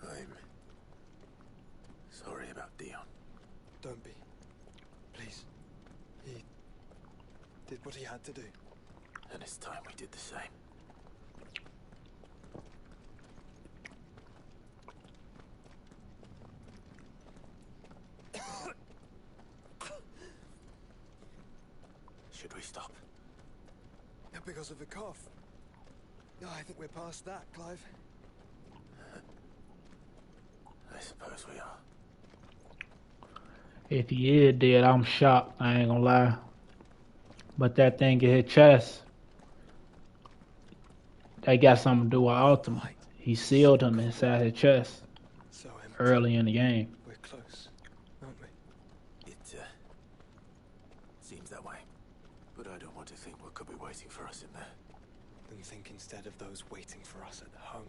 I'm sorry about Dion.
Don't be. Please. He did what he had to do.
And it's time we did the same. Should we stop?
Because of the cough. No, I think we're past that, Clive.
I suppose we are.
If he is dead, I'm shocked. I ain't gonna lie. But that thing in his chest, that got something to do with Ultima. He sealed him inside his chest early in the game.
We're close, aren't we?
It seems that way. But I don't want to think what could be waiting for us in there.
Then think instead of those waiting for us at home.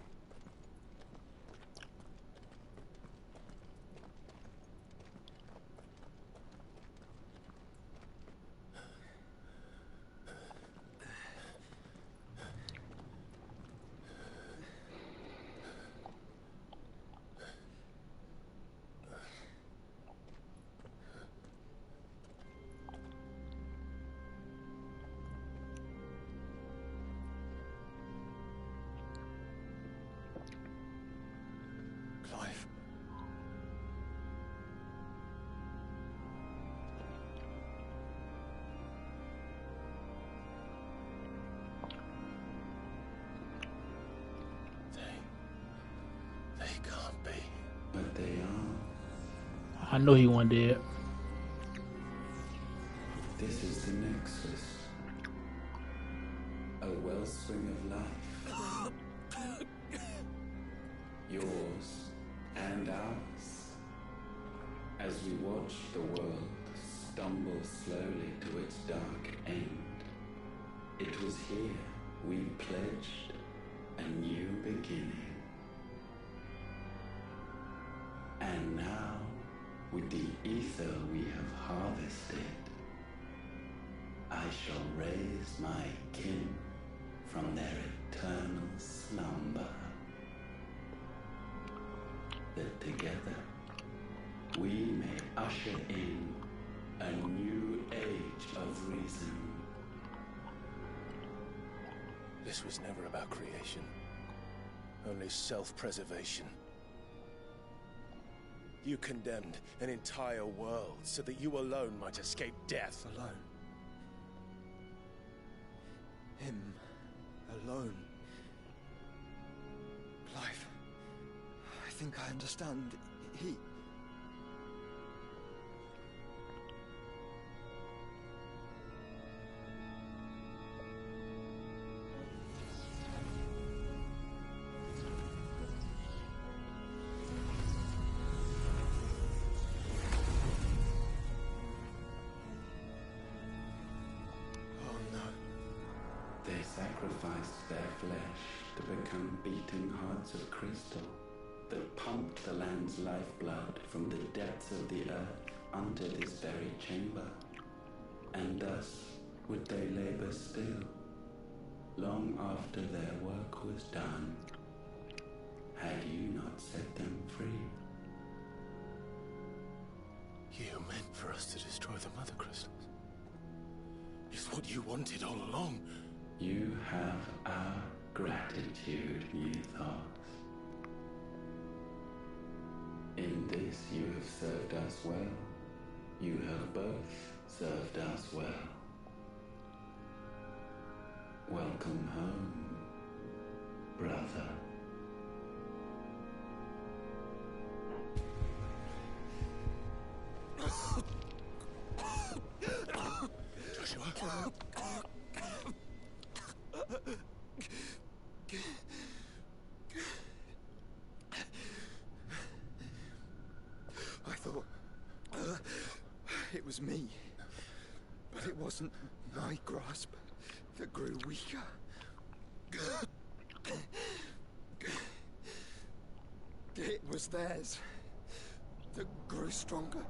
Clive.
They can't be.
But they are.
I know he wasn't dead.
This is the Nexus. A wellspring of life. Yours and ours. As we watch the world stumble slowly to its dark end, it was here we pledged a new beginning. And now, with the ether we have harvested, I shall raise my kin from their eternal slumber. That together we may usher in a new age of reason.
This was never about creation. Only self-preservation. You condemned an entire world so that you alone might escape death.
Alone. Him. Alone. Clive. I think I understand. He...
They sacrificed their flesh to become beating hearts of crystal, that pumped the land's lifeblood from the depths of the earth unto this very chamber. And thus would they labor still, long after their work was done, had you not set them free.
You meant for us to destroy the Mother Crystals. It's what you wanted all along.
You have our gratitude, Mythos. In this you have served us well. You have both served us well. Welcome home, brother.
Joshua.
I thought it was me, but it wasn't my grasp that grew weaker. It was theirs that grew stronger.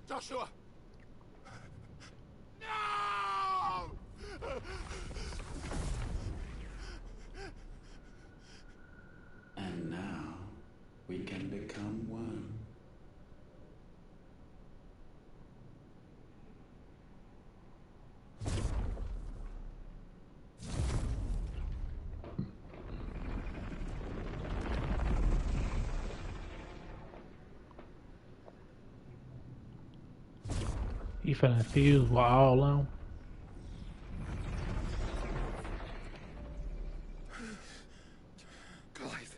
Joshua!
And now we can become one.
You finna fuse with all of them?
Clive.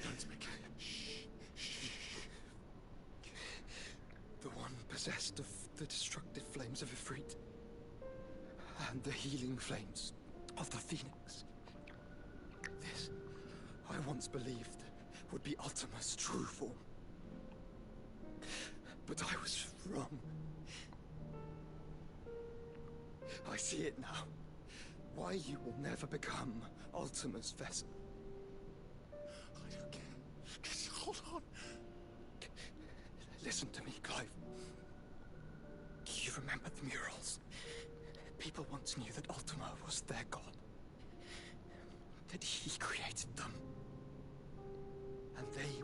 Don't speak. The one possessed of the destructive flames of Ifrit and the healing flames of the Phoenix. This, I once believed, would be Ultima's true form. But I was wrong. I see it now. Why you will never become Ultima's vessel.
I don't care. Just hold on.
Listen to me, Clive. You remember the murals? People once knew that Ultima was their god. That he created them. And they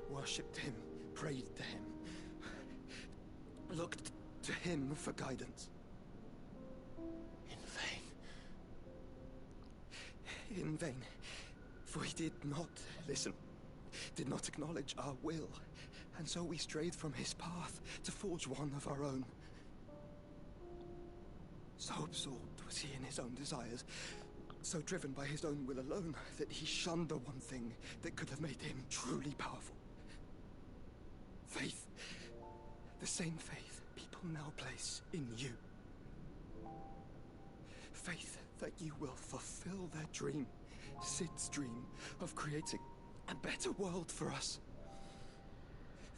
worshipped him, prayed to him, looked to him for guidance.
In vain.
In vain. For he did not listen, did not acknowledge our will, and so we strayed from his path to forge one of our own. So absorbed was he in his own desires, so driven by his own will alone, that he shunned the one thing that could have made him truly powerful. Faith. The same faith people now place in you. Faith that you will fulfill their dream, Sid's dream of creating a better world for us.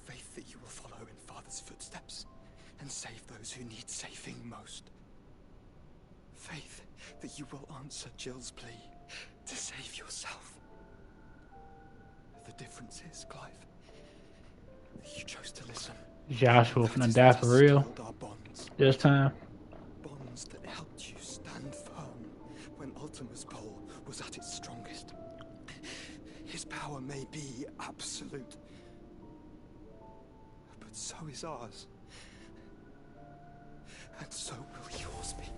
Faith that you will follow in Father's footsteps and save those who need saving most. Faith that you will answer Jill's plea to save yourself. The difference is, Clive, that you chose to listen.
Joshua finna die for real this time.
Bonds that helped you stand firm when Ultima's pull was at its strongest. His power may be absolute, but so is ours. And so will yours be.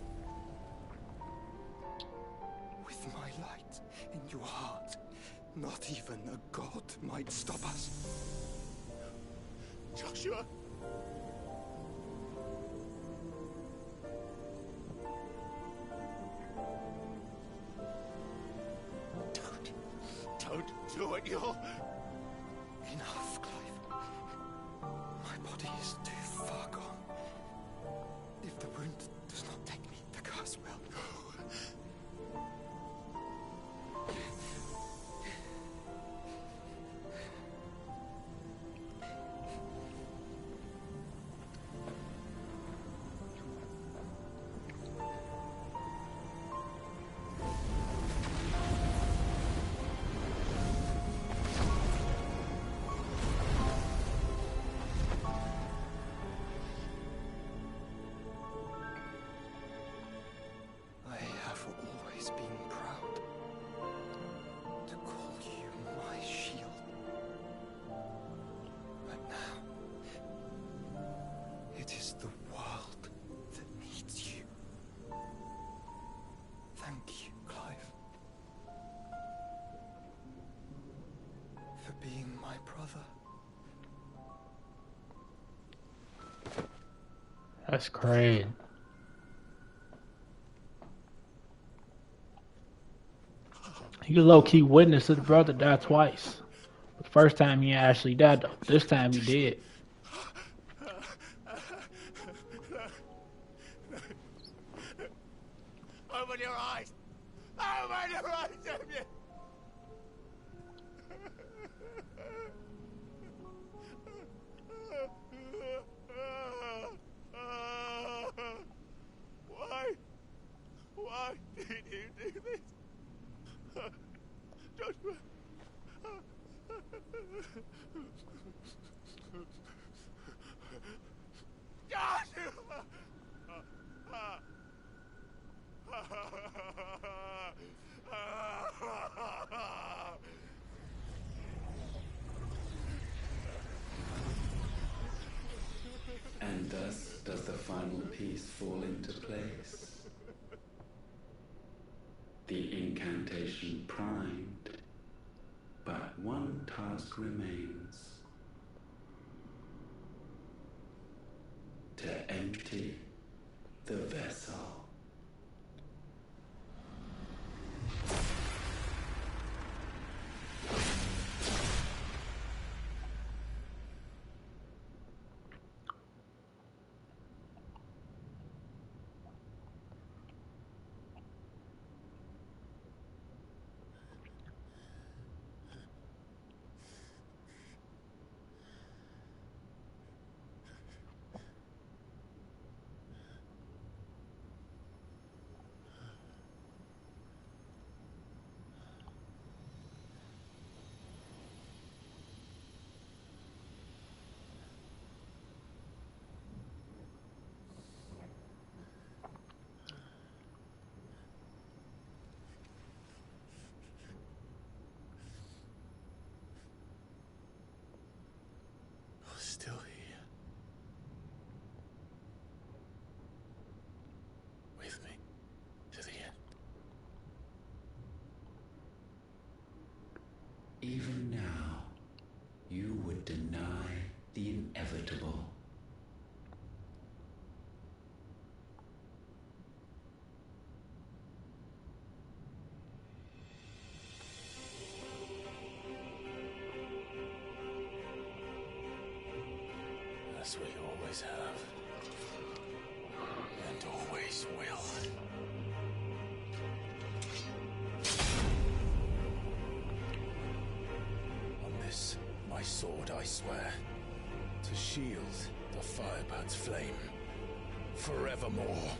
With my light in your heart, not even a god might stop us.
Joshua! Don't do it, you'll...
Enough, Clive. My body is too far gone. If the wound does not take me, the curse will.
That's crazy. You low-key witness to the brother die twice. The first time he actually died, though. This time he did.
Open your eyes! Open your eyes, damn you! Why did you do this? Don't...
And thus does the final piece fall into place. The incantation primed, but one task remains. To empty the vessel.
Still here. With me to the end.
Even now, you would deny the inevitable.
As we always have. And always will. On this, my sword, I swear, to shield the Firebird's flame forevermore.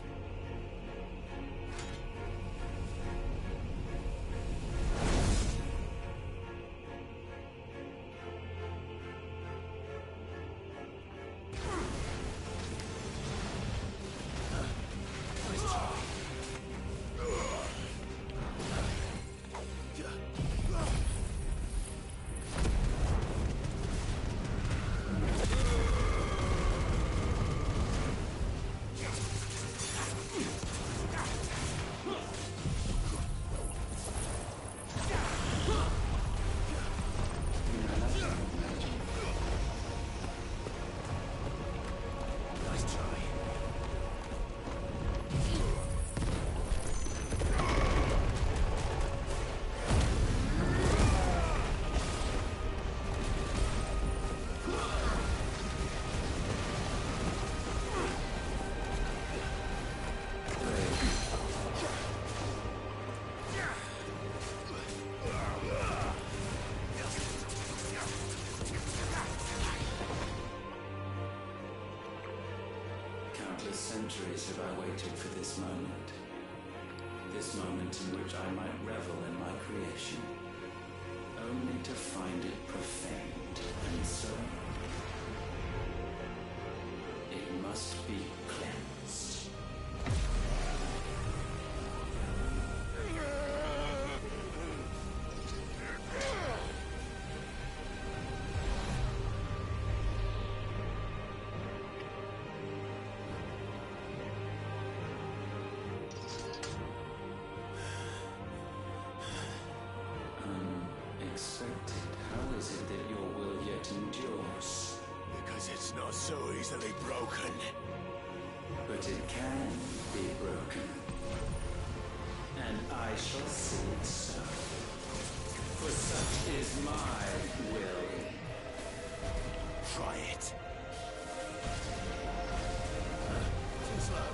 centuries have I waited for this moment. This moment in which I might revel in my creation, only to find it profaned, and so it must be cleansed. Unexpected. How is it that your will yet endures?
Because it's not so easily broken.
But it can be broken. And I shall see it so. For such is my will.
Try it. Too slow.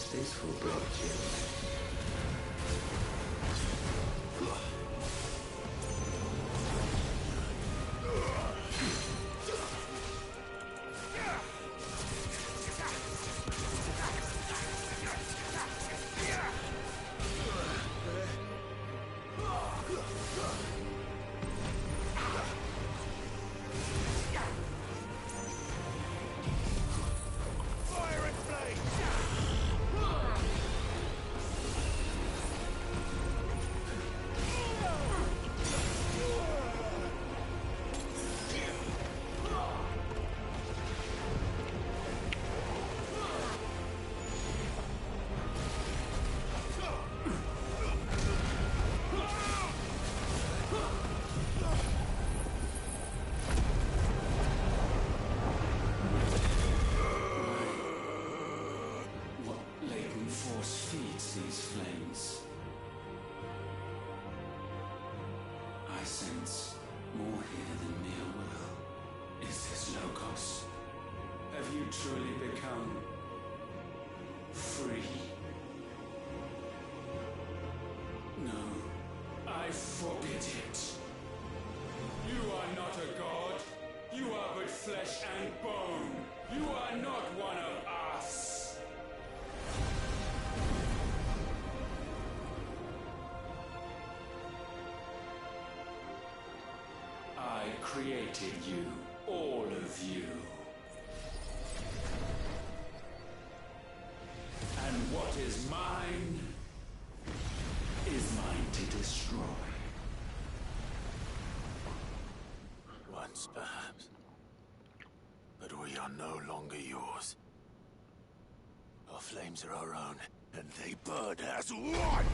This will break you. Sense more here than mere will. Is this Logos? Have you truly become free? No, I forbid it. You are not a god. You are but flesh and bone. You are not one of us. I created you, all of you. And what is mine is mine to destroy.
Once, perhaps. But we are no longer yours. Our flames are our own, and they burn as one!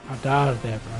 I dodged that, bro.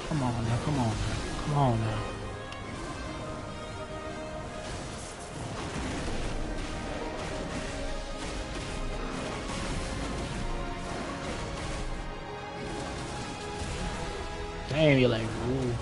Come on now, come on now, come on now. Damn, you're like, ooh.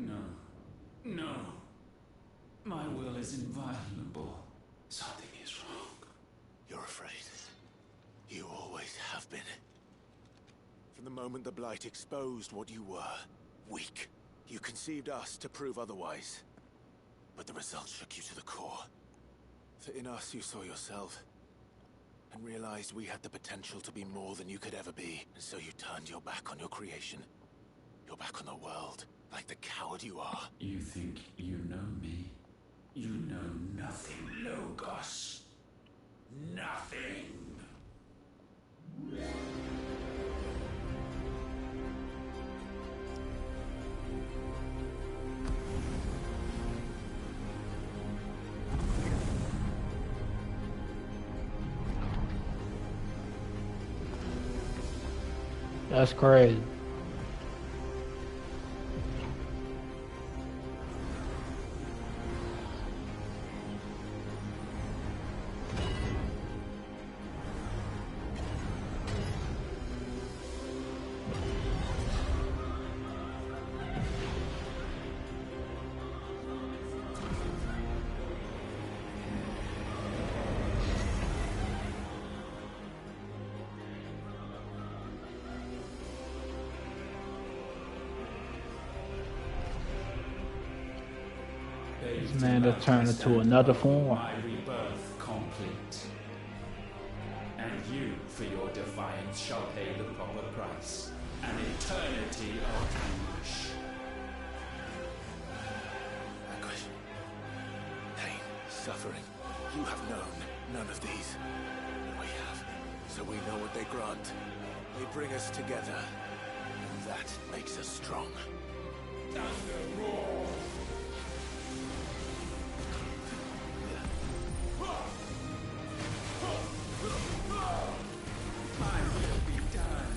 No. No. My will is inviolable. Something is wrong.
You're afraid. You always have been. From the moment the Blight exposed what you were, weak, you conceived us to prove otherwise. But the results shook you to the core. For in us you saw yourself, and realized we had the potential to be more than you could ever be. And so you turned your back on your creation. Your back on the world, like the coward you are.
You think you know me? You know nothing, Logos. Nothing.
That's crazy. This man to turn into another form.
My rebirth complete. And you, for your defiance, shall pay the proper price. An eternity of anguish.
Anguish. Pain. Suffering. You have known none of these. We have. So we know what they grant. They bring us together. And that makes us strong.
Thunder roar! My will be done.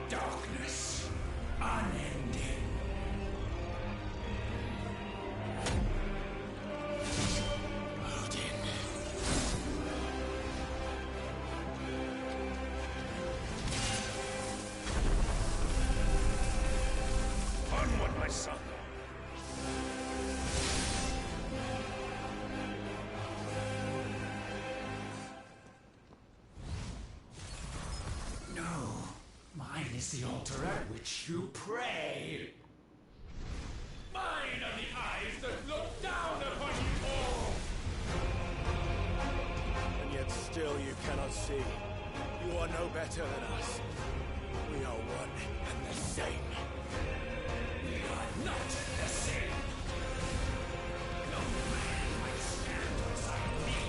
Darkness, unending. Onward, my son. No, mine is the altar at which you pray. Mine are the eyes that look down upon you all.
And yet still you cannot see. You are no better than us. We are one and the same.
We are not the same. No man might stand beside me.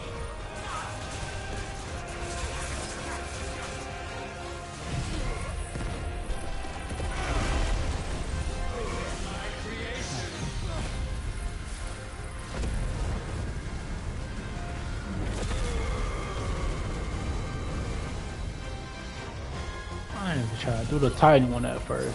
My creation.
I didn't even try to do the tiny one at first.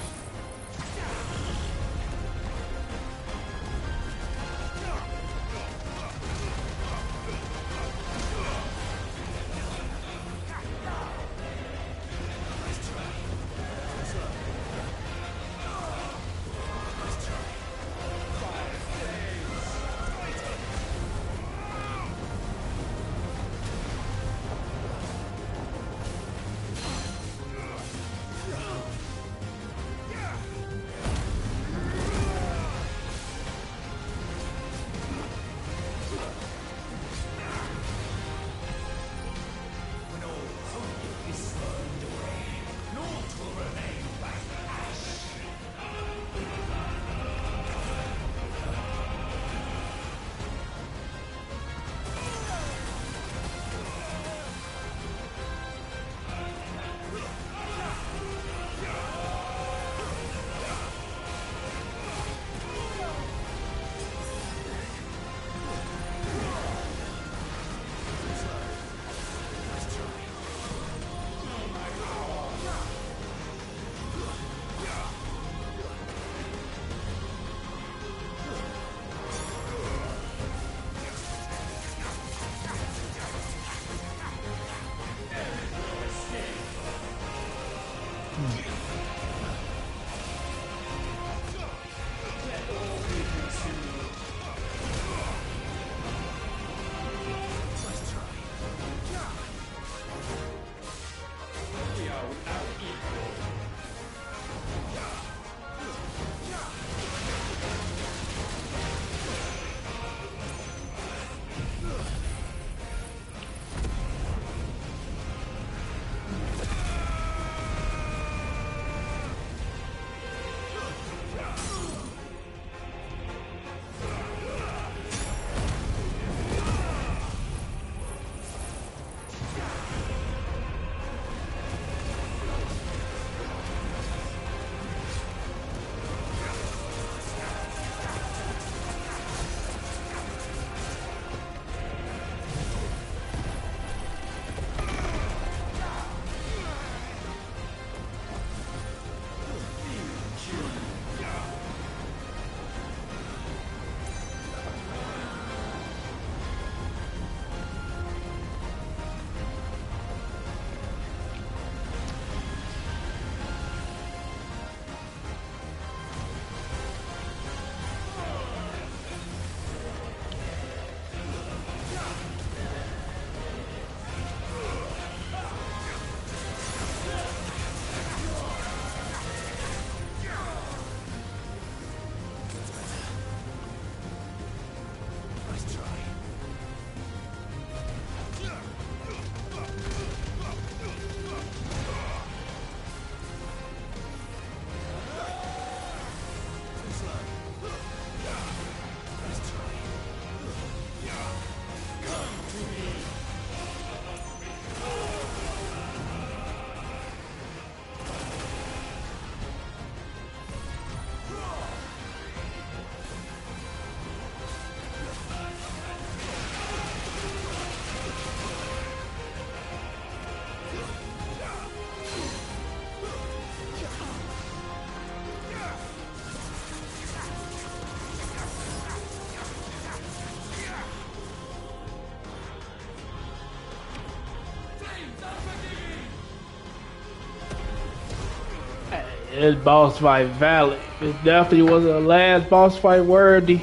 This boss fight valid. It definitely was a last boss fight worthy.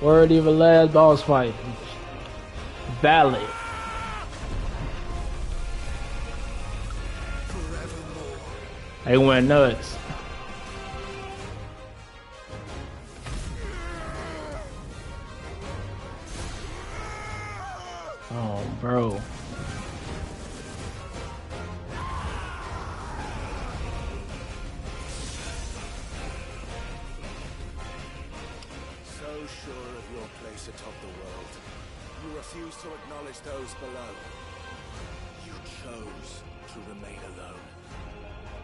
Worthy of a last boss fight. Valid. They went nuts. Oh, bro.
So sure of your place atop the world, you refuse to acknowledge those below. You chose to remain alone.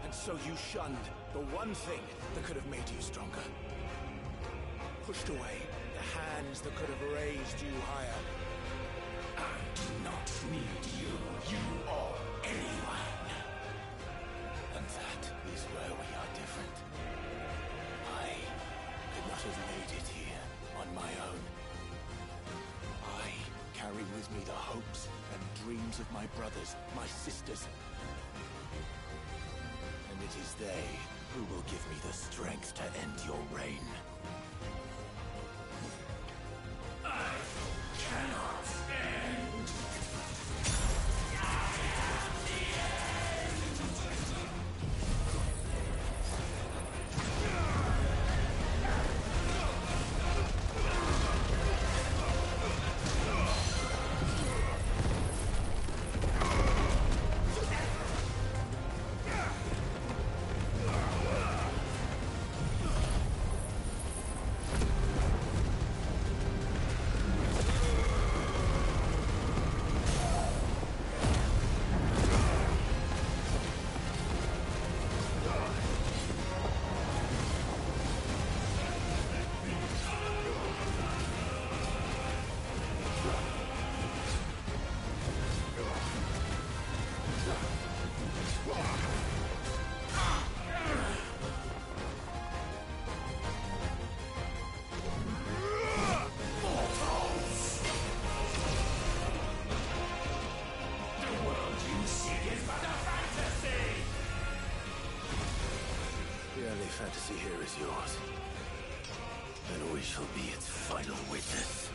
And so you shunned the one thing that could have made you stronger. Pushed away the hands that could have raised you higher.
I do not need you, or anyone.
And that is where we are different. I could not have made it here on my own. I carry with me the hopes and dreams of my brothers, my sisters. And it is they who will give me the strength to end your reign.
I cannot end.
Fantasy here is yours. And we shall be its final witness.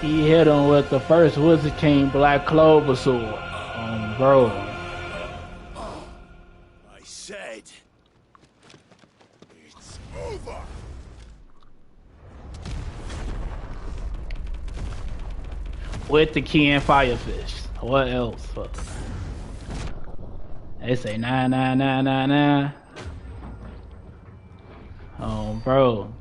He hit him with the first Wizard King Black Clover sword. Bro.
I said, it's over.
With the key and Firefish. What else? They say 99999. Oh, bro.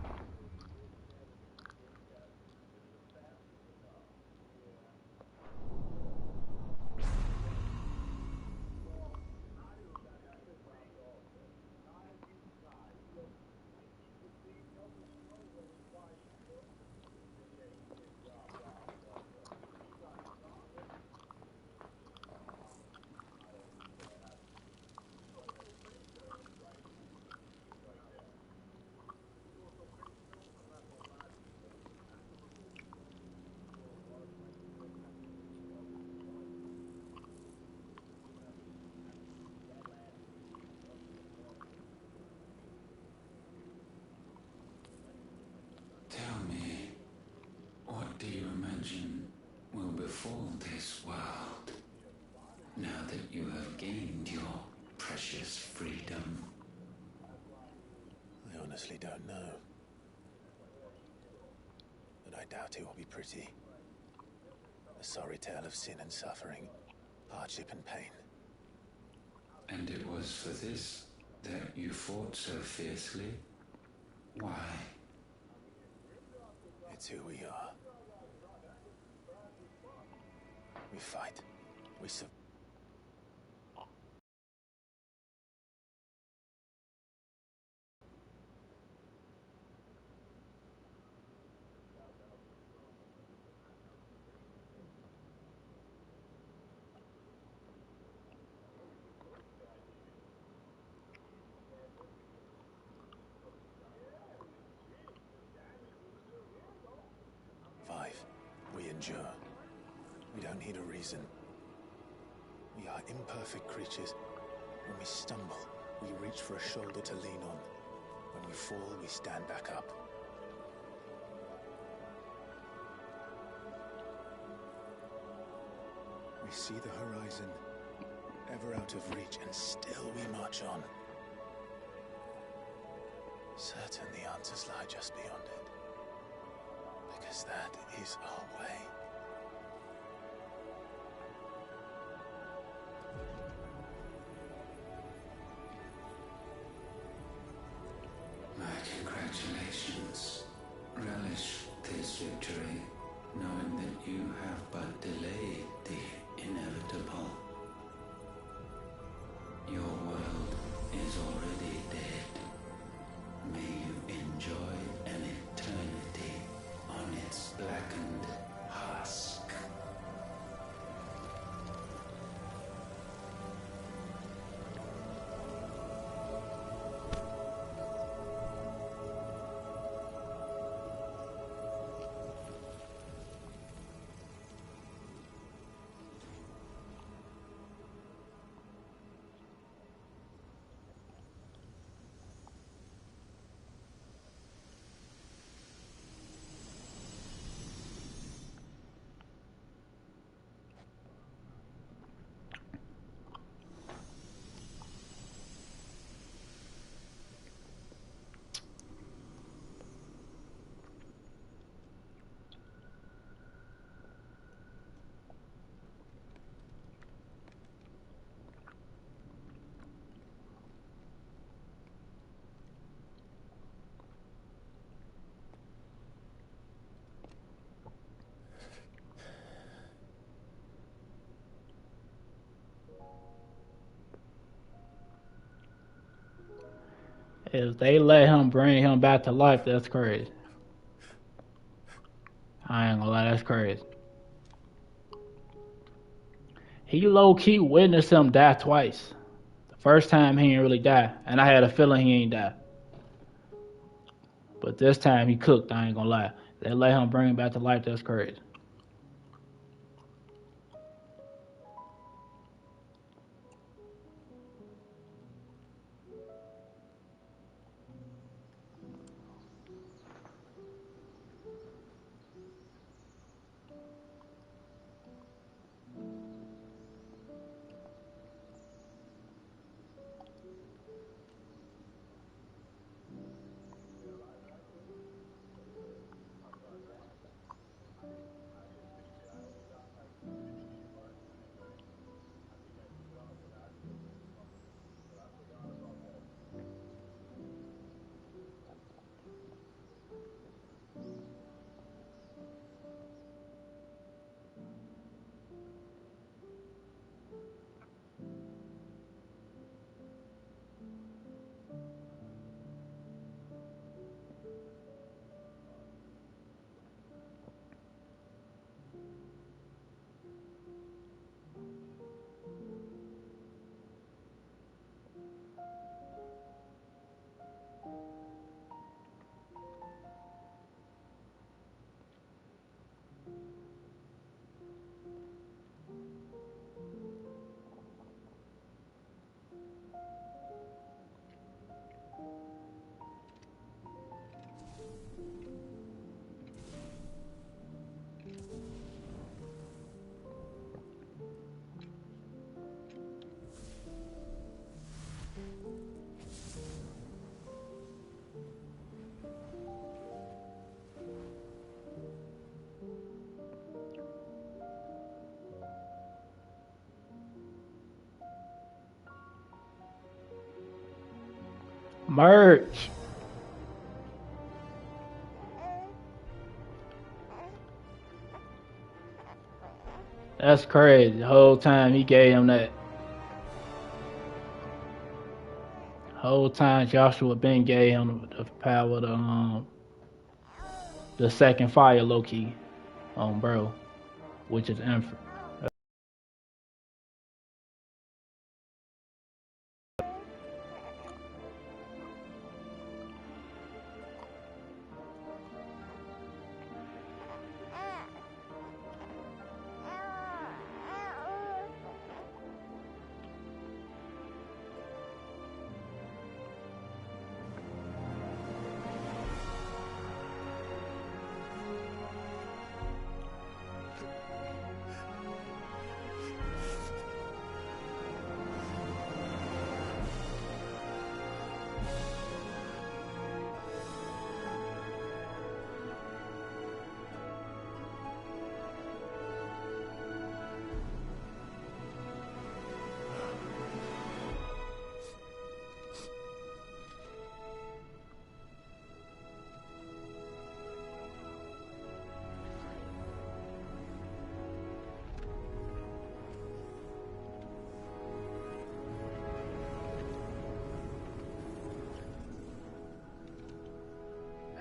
Tell me, what do you imagine will befall this world now that you have gained your precious freedom?
I honestly don't know. But I doubt it will be pretty. A sorry tale of sin and suffering, hardship and pain.
And it was for this that you fought so fiercely? Why?
It's who we are. We fight. We survive. endure. We don't need a reason. We are imperfect creatures. When we stumble, we reach for a shoulder to lean on. When we fall, we stand back up. We see the horizon, ever out of reach, and still we march on. Certain the answers lie just beyond it. Because that is our way.
My congratulations. Relish this victory, knowing that you have but delayed the inevitable. Your world is already dead. May you enjoy an eternity on its blackened husk.
If they let him bring him back to life, that's crazy. I ain't gonna lie, that's crazy. He low-key witnessed him die twice. The first time he didn't really die, and I had a feeling he ain't die. But this time he cooked, I ain't gonna lie. They let him bring him back to life, that's crazy. Merch. That's crazy. The whole time he gave him that. Whole time Joshua Ben gave him the power to the second fire low key on bro, which is infinite.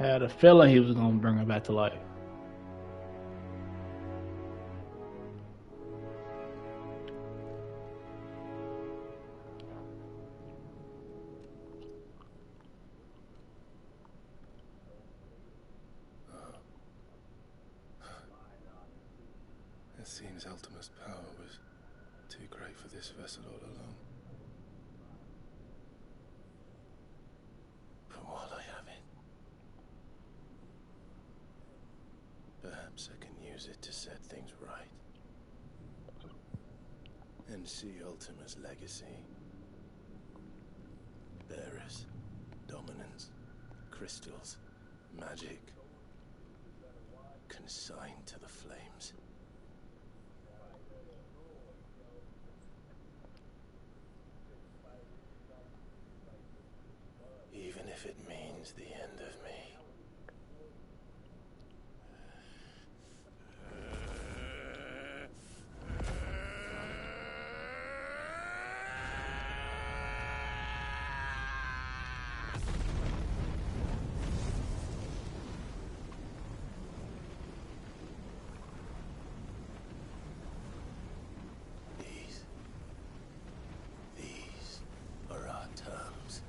had a feeling he was gonna bring her back to life.
It seems Ultima's power was too great for this vessel all along. But while I have it, perhaps I can use it to set things right. And see Ultima's legacy. Bearers, dominance, crystals, magic, consigned to the flames. Even if it means the end of me. These are our terms.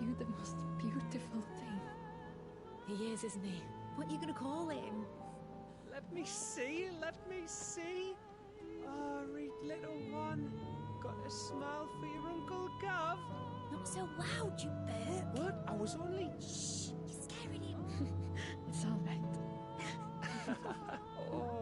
You the most beautiful thing.
He is, isn't he?
What are you gonna call him?
Let me see, let me see. Oh, read little one. Got a smile for your Uncle Gav.
Not so loud, you bird.
What? I was only... Shh.
You're scaring him. It's all right.
Oh.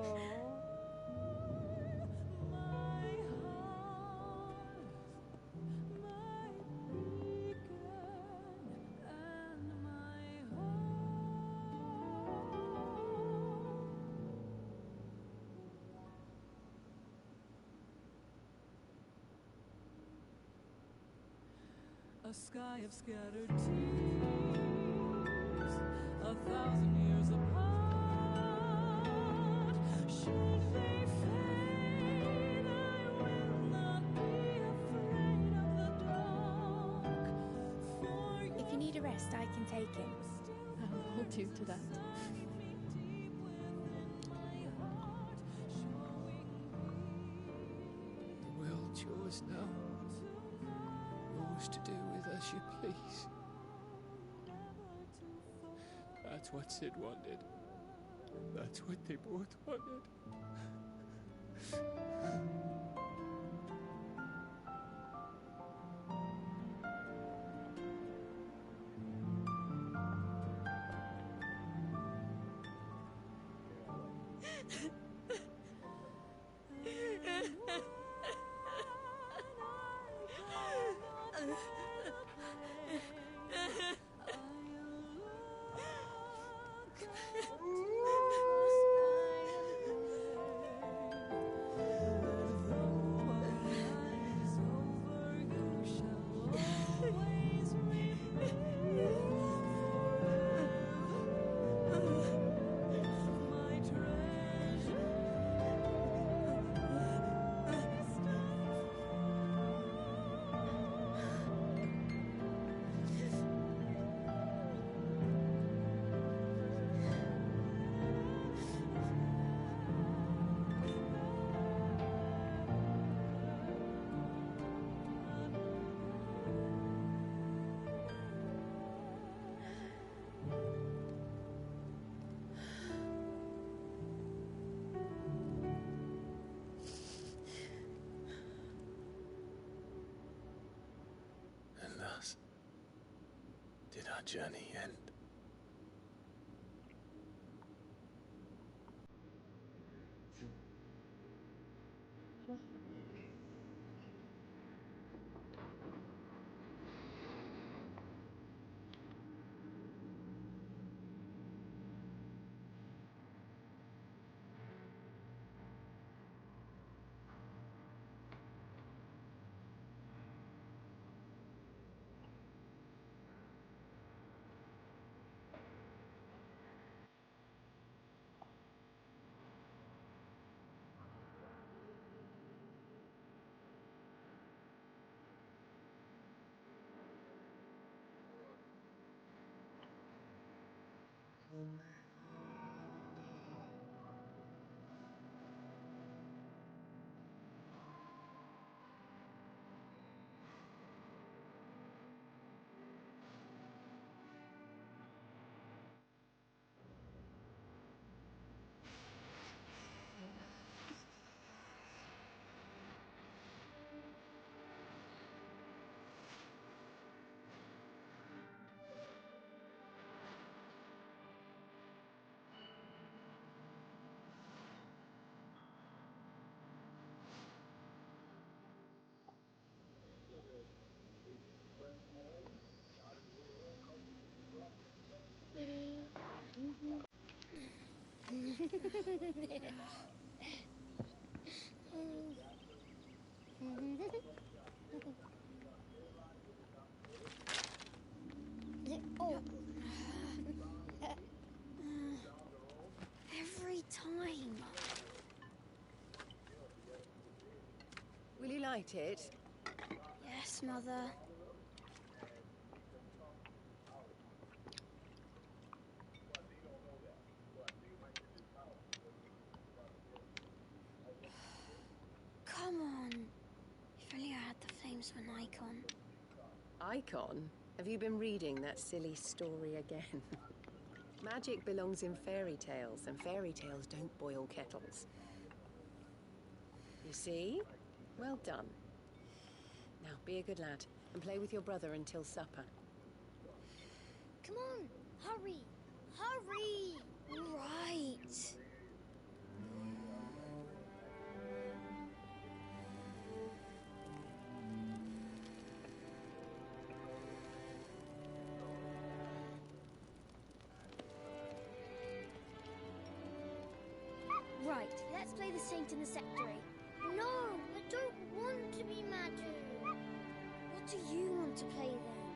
A sky of scattered tears, 1,000 years apart. Should they fade, I will not be afraid of the dark. For
If you need a rest, I can take him.
I'll hold you to that.
The world's yours now. Yours to do with as you please. That's what Sid wanted. That's what they both wanted.
And thus did our journey end.
Oh. Every time.
Will you light it?
Yes, Mother. Come on. If only I had the flames of an icon.
Icon? Have you been reading that silly story again? Magic belongs in fairy tales, and fairy tales don't boil kettles. You see? Well done. Now, be a good lad, and play with your brother until supper.
Come on, hurry! Hurry! Right. Right, let's play the saint in the sectary. No, I don't want to be magic. What do you want to play then?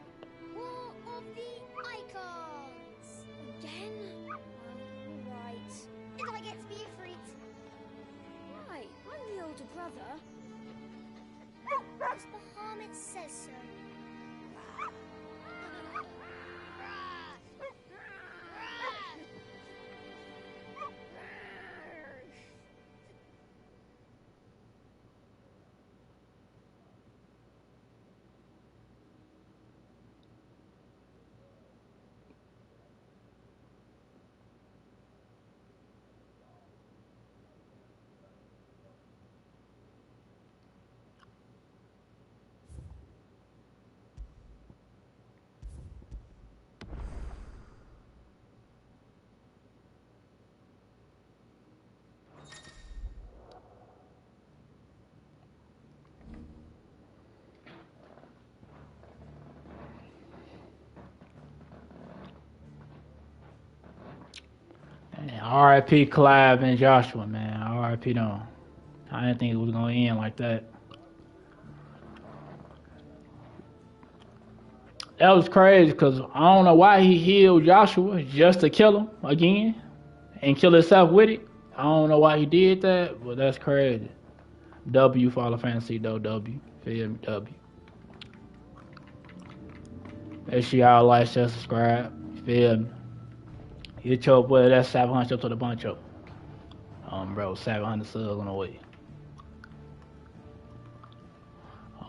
icons! Again? Oh, right. Did I get to be a freak? Right, I'm the older brother. Because Bahamut says so.
R.I.P. Clive and Joshua, man. R.I.P. them. I didn't think it was gonna end like that. That was crazy because I don't know why he healed Joshua just to kill him again and kill himself with it. I don't know why he did that, but that's crazy. W Final Fantasy though, W. Feel me? W. Make sure y'all like, share, subscribe. Feel me? Hit your boy, that's 700 up to the bunch up. Bro, 700 subs on the way.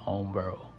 Bro.